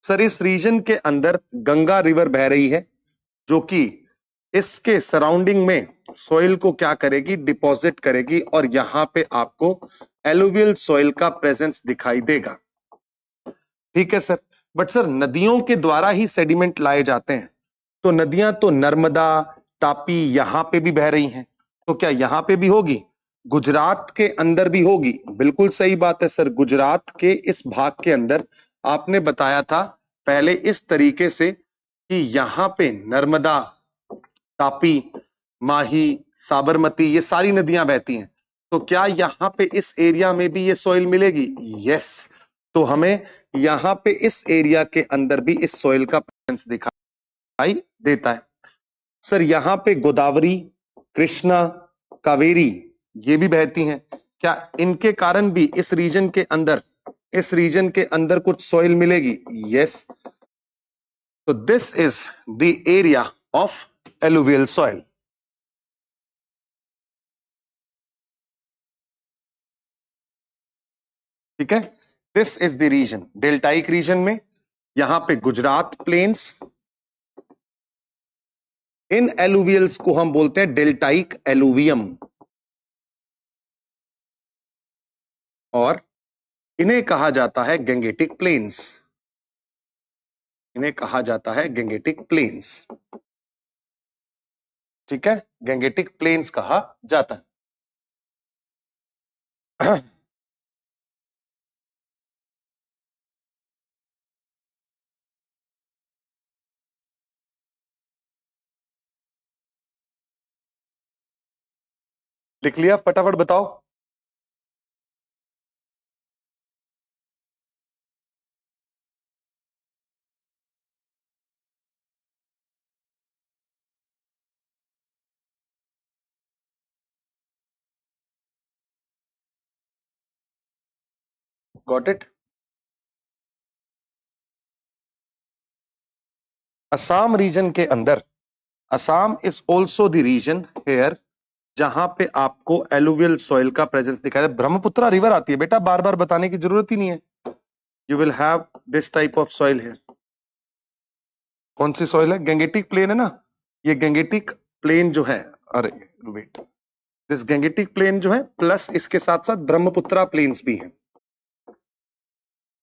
सर इस रीजन के अंदर गंगा रिवर बह रही है, जो कि इसके सराउंडिंग में सॉइल को क्या करेगी, डिपॉजिट करेगी, और यहां पे आपको एलुवियल सॉइल का प्रेजेंस दिखाई देगा। ठीक है सर। बट सर नदियों के द्वारा ही सेडिमेंट लाए जाते हैं, तो नदियां तो नर्मदा, तापी यहां पे भी बह रही हैं, तो क्या यहां पे भी होगी? गुजरात के अंदर भी होगी। बिल्कुल सही बात है सर, गुजरात के इस भाग के अंदर आपने बताया था पहले इस तरीके से कि यहां पे नर्मदा, तापी, माही, साबरमती ये सारी नदियां बहती हैं, तो क्या यहां पे इस एरिया में भी ये सॉइल मिलेगी? यस। तो हमें यहां पे इस एरिया के अंदर भी इस सॉइल का प्रेजेंस दिखाई देता है। सर यहां पे गोदावरी, कृष्णा, कावेरी ये भी बहती हैं, क्या इनके कारण भी इस रीजन के अंदर कुछ सॉइल मिलेगी? यस। तो this is the area of alluvial soil. ठीक है, this is the region, deltaic region में यहां पे गुजरात प्लेन्स, इन एलुवियल्स को हम बोलते हैं डेल्टाइक एलुवियम, और इन्हें कहा जाता है गंगेटिक प्लेन्स। इन्हें कहा जाता है गंगेटिक प्लेन्स। ठीक है, गंगेटिक प्लेन्स कहा जाता है। लिख लिया? फटाफट बताओ। Got it? असम रीजन के अंदर, Assam is also the region here जहां पे आपको एलुवियल सॉइल का प्रेजेंस दिखाया। ब्रह्मपुत्र रिवर आती है बेटा, बार बार बताने की जरूरत ही नहीं है। You will have this type of soil here. कौन सी सॉइल है? गंगेटिक प्लेन है ना, ये गंगेटिक प्लेन जो है, अरे वेट, दिस गंगेटिक प्लेन जो है प्लस इसके साथ साथ ब्रह्मपुत्रा प्लेन्स भी हैं,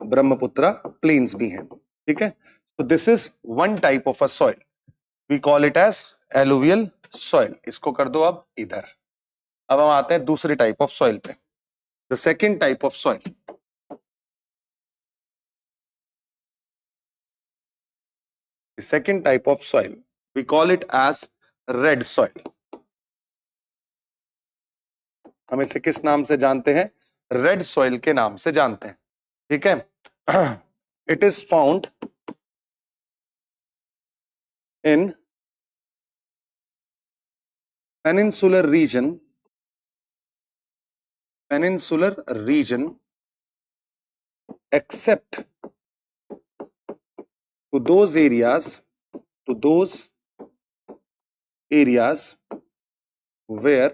ब्रह्मपुत्रा प्लेन्स भी हैं। ठीक है, तो this is one type of a soil, we call it as alluvial soil. इसको कर दो अब इधर। अब हम आते हैं दूसरे टाइप ऑफ सॉइल पे, the second type of soil. Second type of soil we call it as red soil. हम इसे किस नाम से जानते हैं? रेड सॉइल के नाम से जानते हैं। ठीक है, it is found in peninsular region, peninsular region except to those areas, to those areas where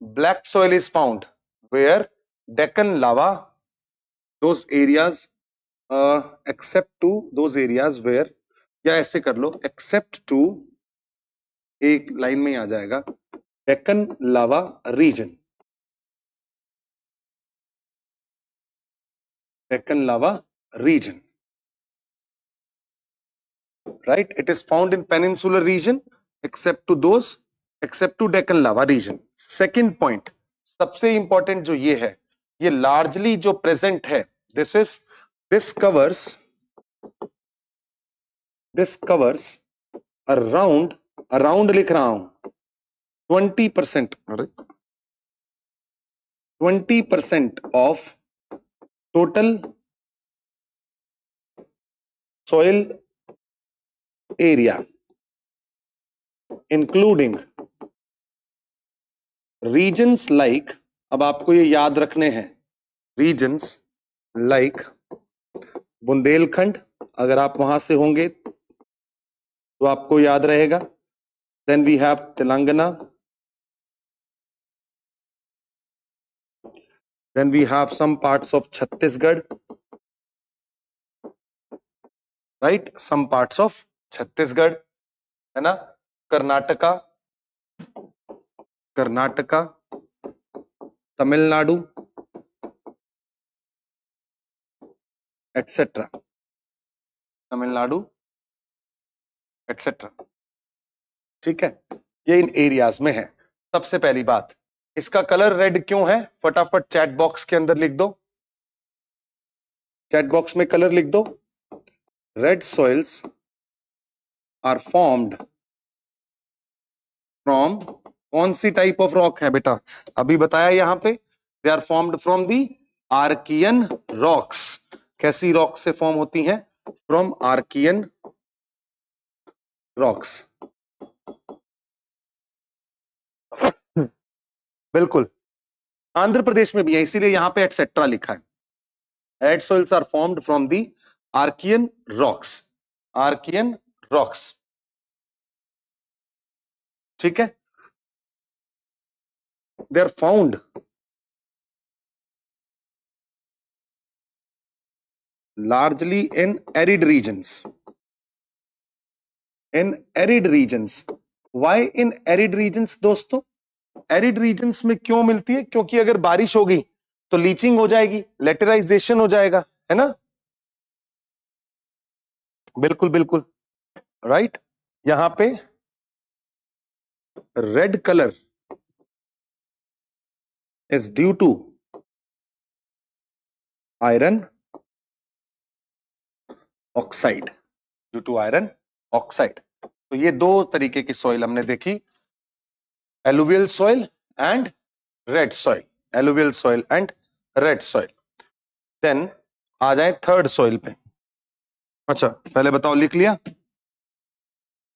black soil is found, where Deccan lava, those areas, except to those areas where, या ऐसे कर लो, except to, एक line में आ जाएगा, Deccan lava region, Deccan lava region, right? It is found in peninsular region except to Deccan lava region. Second point, सबसे important जो ये है, ये largely जो present है, this covers around लिख रहा हूं 20%, 20% of total soil area, including regions like, अब आपको ये याद रखने हैं, regions लाइक बुंदेलखंड, अगर आप वहां से होंगे तो आपको याद रहेगा. Then we have Telangana, then we have some parts of Chhattisgarh, right, some parts of Chhattisgarh, है ना, कर्नाटका, कर्नाटका, तमिलनाडु, एटसेट्रा, तमिलनाडु एटसेट्रा. ठीक है, ये इन एरियाज में है. सबसे पहली बात, इसका कलर रेड क्यों है? फटाफट चैट बॉक्स के अंदर लिख दो, चैट बॉक्स में कलर लिख दो. Red soils are formed from, कौन सी टाइप ऑफ रॉक है बेटा? अभी बताया यहां पे, they are formed from the Archean rocks. कैसी रॉक से फॉर्म होती हैं? From Archean rocks. बिल्कुल, आंध्र प्रदेश में भी है, इसीलिए यहां पे एटसेट्रा लिखा है. Red soils are formed from the Archean rocks, Archean rocks. ठीक है, they are found largely in arid regions, in arid regions. why in arid regions दोस्तों? एरिड रीजन्स में क्यों मिलती है? क्योंकि अगर बारिश होगी तो लीचिंग हो जाएगी, लेटराइजेशन हो जाएगा, है ना. बिल्कुल बिल्कुल, राइट. यहां पे red colour is due to iron oxide, due to iron oxide. तो ये दो तरीके की सॉइल हमने देखी, alluvial soil and red soil, alluvial soil and red soil. Then आ जाए थर्ड सॉइल पे. अच्छा पहले बताओ, लिख लिया?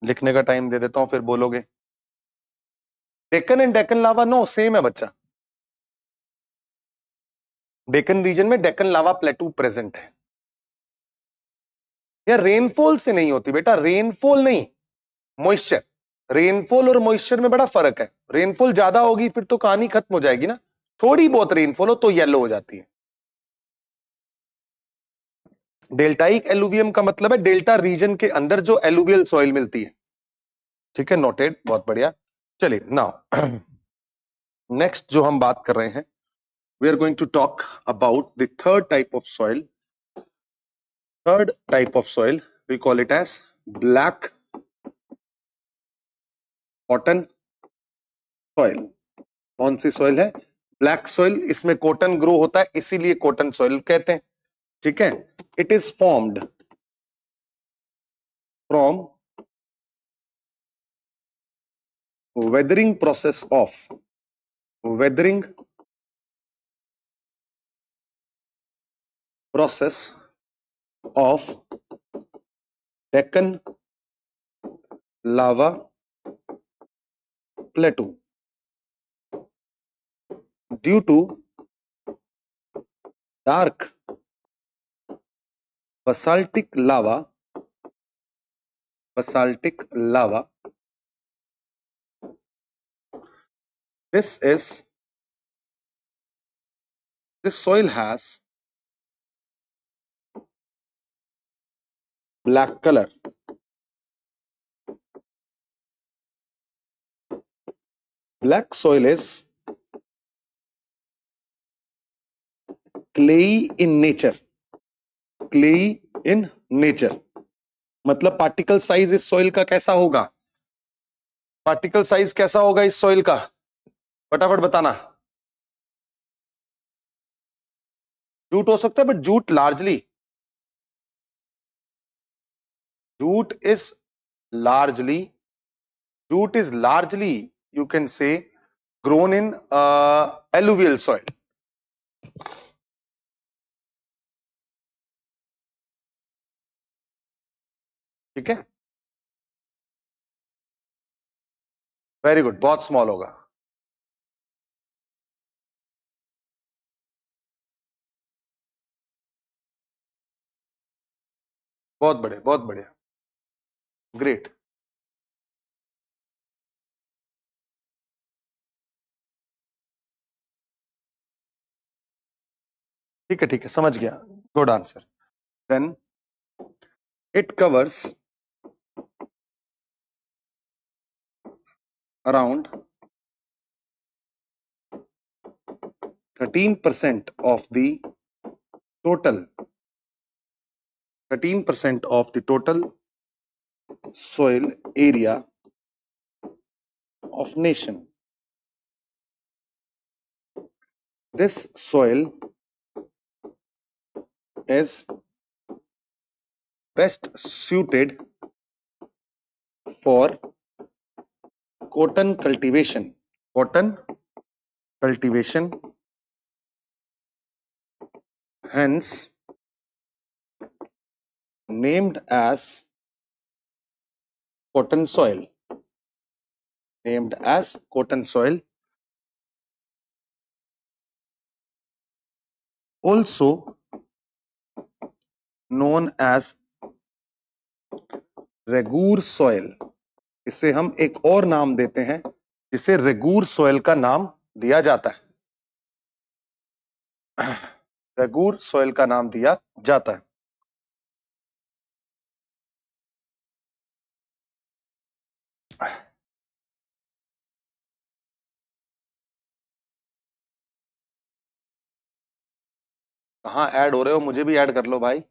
लिखने का टाइम दे देता हूं, फिर बोलोगे. Deccan and Deccan lava, no same है बच्चा. डेक्कन रीजन में डेक्कन लावा प्लेटू प्रेजेंट है. या रेनफॉल से नहीं होती बेटा, रेनफॉल नहीं, मॉइस्चर. रेनफॉल और मॉइस्चर में बड़ा फर्क है. रेनफॉल ज्यादा होगी फिर तो कहानी खत्म हो जाएगी ना. थोड़ी बहुत रेनफॉल हो तो येलो हो जाती है. डेल्टाइक एलुवियम का मतलब है डेल्टा रीजन के अंदर जो एलुवियल सॉइल मिलती है. ठीक है, नोटेड, बहुत बढ़िया. चलिए नाउ नेक्स्ट जो हम बात कर रहे हैं, we are going to talk about the third type of soil. Third type of soil, we call it as black cotton soil. कौन सी soil है? Black soil. इसमें कॉटन ग्रो होता है, इसीलिए कॉटन soil कहते हैं. ठीक है, it is formed from weathering process of, weathering process of Deccan lava plateau due to dark basaltic lava, basaltic lava. This soil has black color. Black soil is clayey in nature. Clayey in nature मतलब particle size इस soil का कैसा होगा? Particle size कैसा होगा इस soil का? फटाफट बताना. जूट हो सकता है, but jute largely, jute is largely, jute is largely, you can say, grown in alluvial soil. ठीक है, वेरी गुड, बहुत स्मॉल होगा. बहुत बढ़िया, बहुत बढ़िया, ग्रेट। ठीक है, ठीक है, समझ गया, good answer. Then it covers around 13% of the total 13% of the total soil area of nation. This soil is best suited for cotton cultivation. Cotton cultivation, hence named as cotton soil. Named as cotton soil. Also known as regur soil. इसे हम एक और नाम देते हैं, जिसे रेगूर soil का नाम दिया जाता है। रेगूर सॉइल का नाम दिया जाता है। कहाँ ऐड हो रहे हो? मुझे भी ऐड कर लो भाई।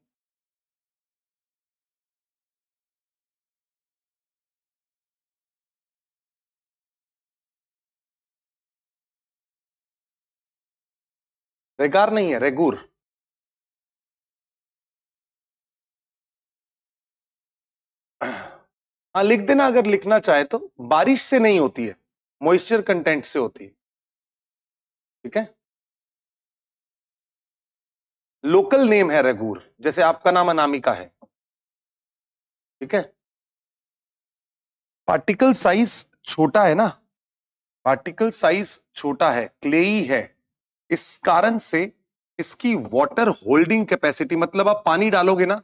रेगार नहीं है, रेगूर। हाँ, लिख देना अगर लिखना चाहे तो। बारिश से नहीं होती है, मॉइस्चर कंटेंट से होती है। ठीक है, लोकल नेम है रेगूर, जैसे आपका नाम अनामिका है। ठीक है, पार्टिकल साइज छोटा है ना, पार्टिकल साइज छोटा है, क्लेई है, इस कारण से इसकी वाटर होल्डिंग कैपेसिटी, मतलब आप पानी डालोगे ना,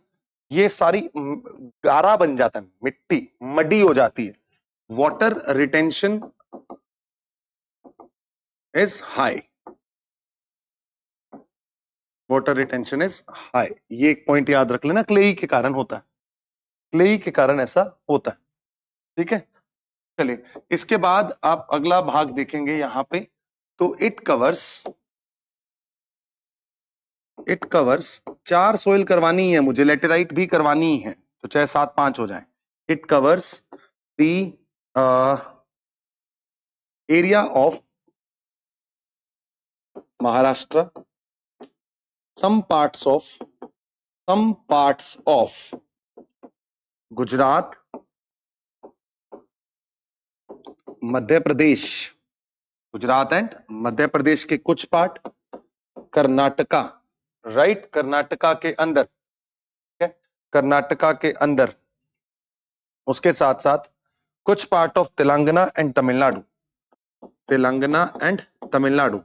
ये सारी गारा बन जाता है, मिट्टी मडी हो जाती है। Water retention is high, water retention is high, ये एक पॉइंट याद रख लेना, क्लेई के कारण होता है, क्लेई के कारण ऐसा होता है। ठीक है, चलिए इसके बाद आप अगला भाग देखेंगे यहां पे। तो इट कवर्स 4 सोइल करवानी है मुझे, लेटेराइट भी करवानी है, तो चाहे 7-5 हो जाए। It covers the area of Maharashtra, some parts of Gujarat, Madhya Pradesh, Gujarat and Madhya Pradesh के कुछ पार्ट, कर्नाटका, राइट, कर्नाटका के अंदर, कर्नाटका के अंदर, उसके साथ साथ कुछ part of Telangana and Tamil Nadu, Telangana and Tamil Nadu.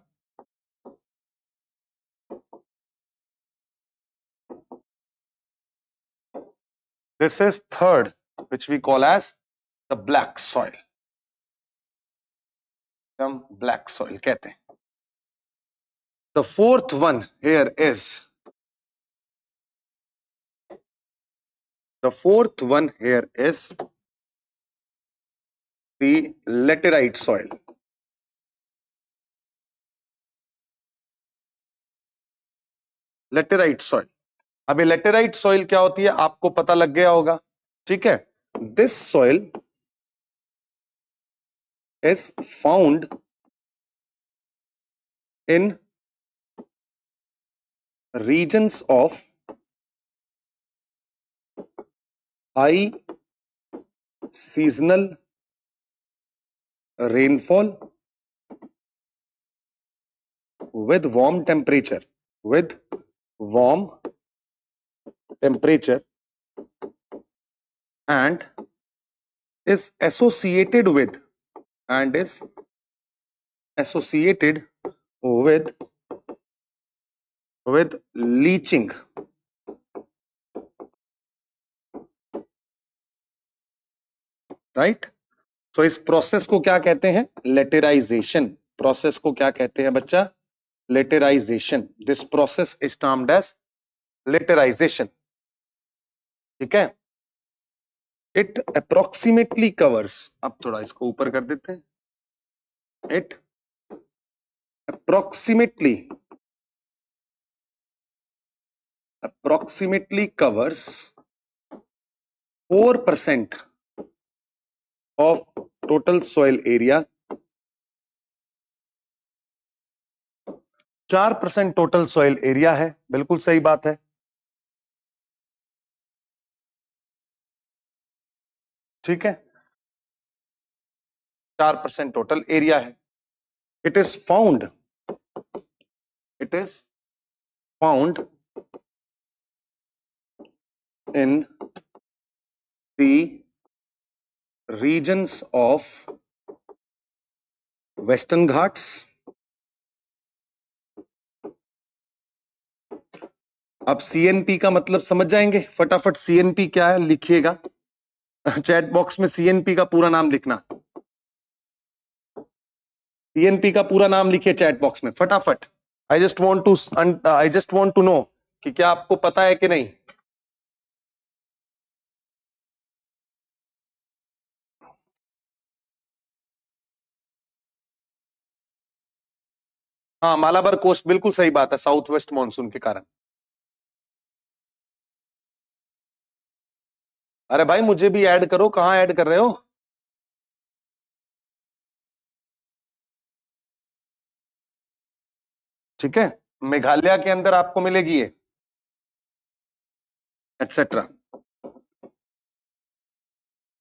This is third, which we call as the black soil, हम ब्लैक सॉइल कहते हैं। The fourth one here is the laterite soil. Laterite soil. अब ये लेटेराइट सॉइल क्या होती है आपको पता लग गया होगा। ठीक है, this soil is found in regions of high seasonal rainfall with warm temperature, and is associated with leaching, right. तो इस प्रोसेस को क्या कहते हैं? लेटराइजेशन। प्रोसेस को क्या कहते हैं बच्चा? Laterization. This process is termed as laterization. ठीक है। इट अप्रोक्सीमेटली कवर्स, अब थोड़ा इसको ऊपर कर देते हैं, it approximately covers 4% of total soil area, 4% total soil area है। बिल्कुल सही बात है। ठीक है, 4% टोटल एरिया है। It is found, it is found in the regions of western Ghats. अब सीएनपी का मतलब समझ जाएंगे फटाफट। सीएनपी क्या है लिखिएगा चैट बॉक्स में, सीएनपी का पूरा नाम लिखना। सीएनपी का पूरा नाम लिखिए चैट बॉक्स में फटाफट। I just want to know कि क्या आपको पता है कि नहीं। हाँ, मालाबार कोस्ट, बिल्कुल सही बात है, साउथ वेस्ट मानसून के कारण। अरे भाई मुझे भी ऐड करो, कहां ऐड कर रहे हो? ठीक है, मेघालय के अंदर आपको मिलेगी ये, etcetera.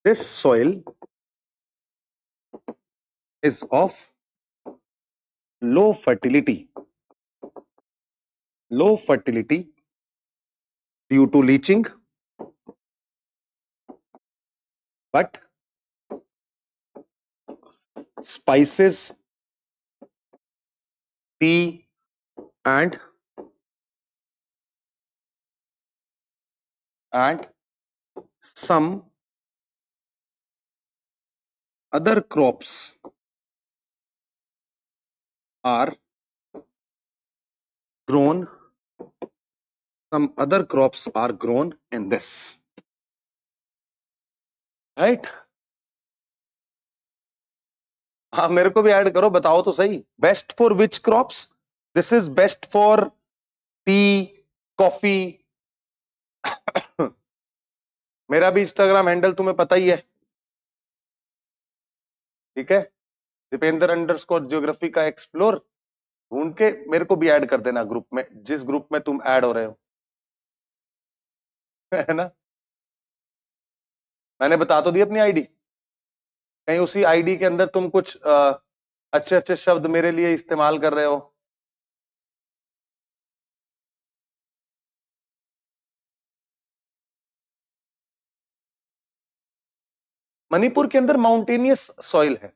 This soil is of low fertility, low fertility due to leaching, but spices, tea, and some other crops are grown. Some other crops are grown in this. Right? हाँ, मेरे को भी ऐड करो, बताओ तो सही। Best for which crops? This is best for T, coffee. मेरा भी इंस्टाग्राम हैंडल तुम्हें पता ही है, ठीक है, दीपेंद्र अंडरस्कोर ज्योग्राफी का एक्सप्लोर। ढूंढ के मेरे को भी ऐड कर देना ग्रुप में, जिस ग्रुप में तुम ऐड हो रहे हो है ना। मैंने बता तो दी अपनी आईडी, कहीं उसी आईडी के अंदर तुम कुछ अच्छे अच्छे शब्द मेरे लिए इस्तेमाल कर रहे हो। मणिपुर के अंदर माउंटेनियस सॉइल है,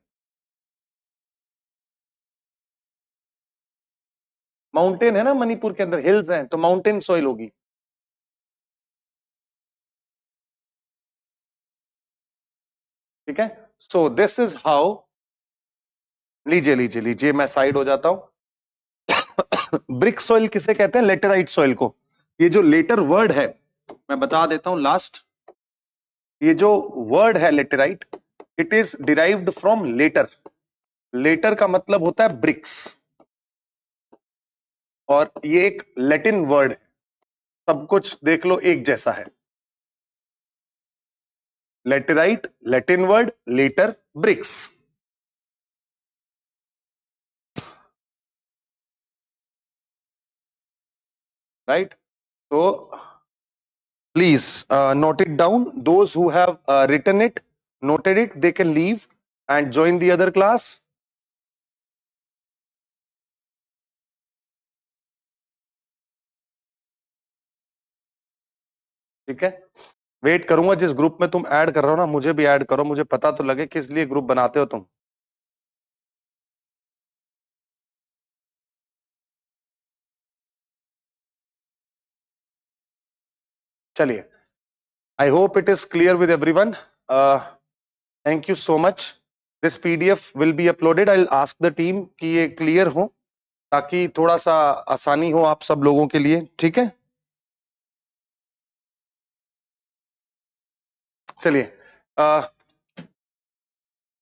माउंटेन है ना मणिपुर के अंदर, हिल्स हैं, तो माउंटेन सॉइल होगी। ठीक है, सो दिस इज हाउ। लीजिए लीजिए लीजिए, मैं साइड हो जाता हूं। ब्रिक सॉइल किसे कहते हैं? लेटेराइट सॉइल को। ये जो लेटर वर्ड है मैं बता देता हूं लास्ट। ये जो वर्ड है laterite, it is derived from later. Later का मतलब होता है ब्रिक्स, और ये एक लैटिन वर्ड है। सब कुछ देख लो एक जैसा है। Laterite, Latin word, later, bricks. Right, तो please note it down. Those who have written it, noted it, they can leave and join the other class. ठीक है, वेट करूंगा। जिस ग्रुप में तुम ऐड कर रहे हो ना, मुझे भी ऐड करो, मुझे पता तो लगे किस लिए ग्रुप बनाते हो तुम। चलिए, I hope it is clear with everyone. Thank you so much. This PDF will be uploaded. I ask the team कि ये क्लियर हो, ताकि थोड़ा सा आसानी हो आप सब लोगों के लिए. ठीक है, चलिए.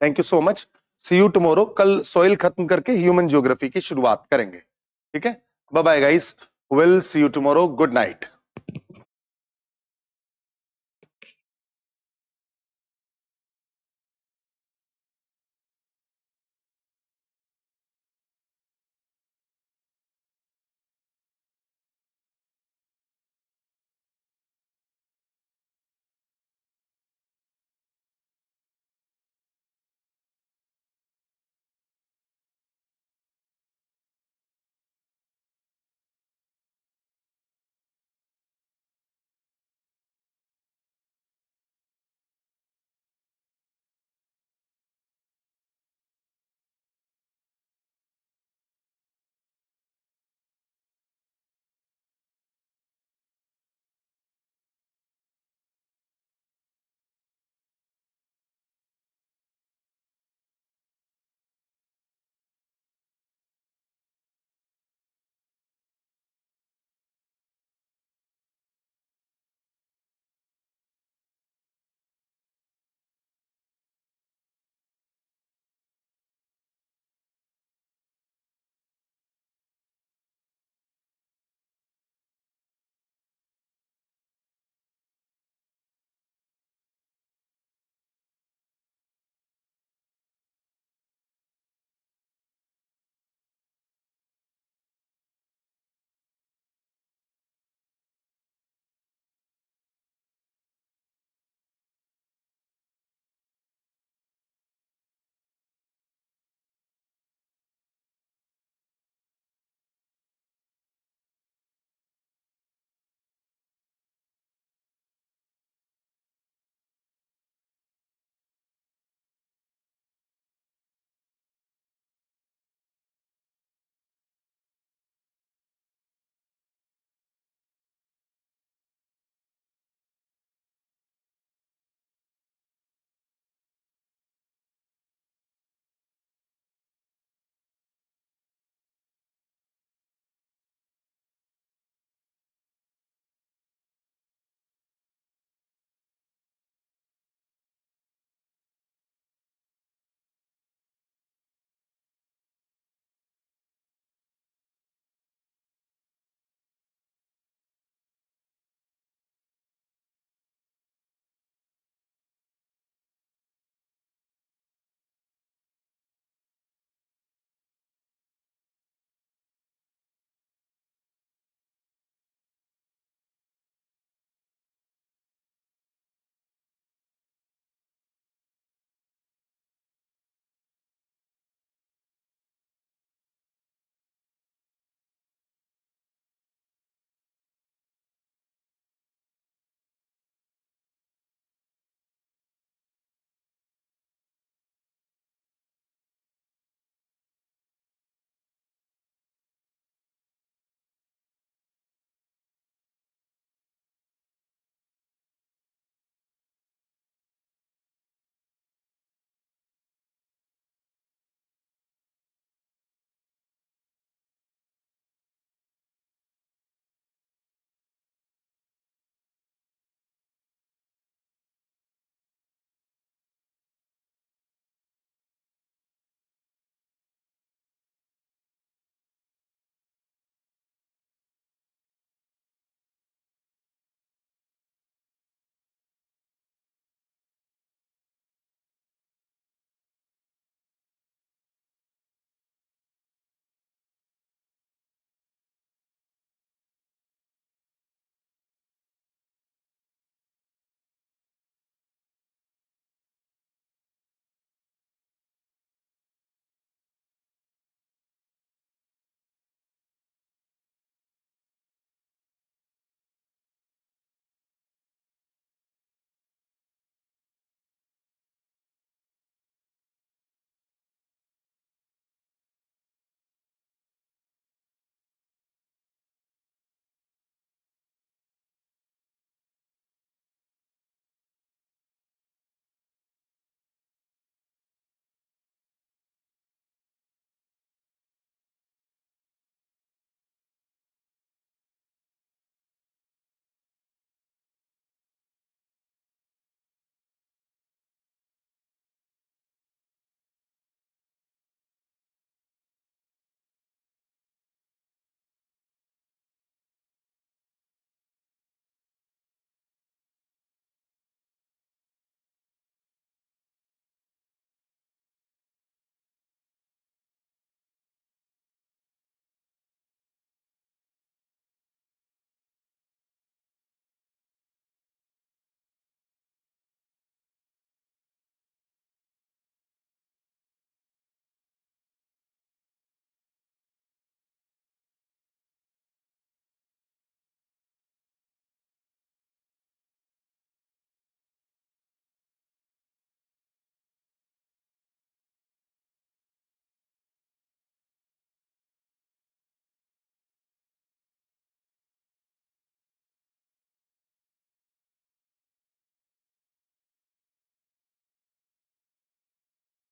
Thank you so much. See you tomorrow. कल सॉइल खत्म करके ह्यूमन ज्योग्राफी की शुरुआत करेंगे. ठीक है, bye bye guys. Will see you tomorrow. Good night.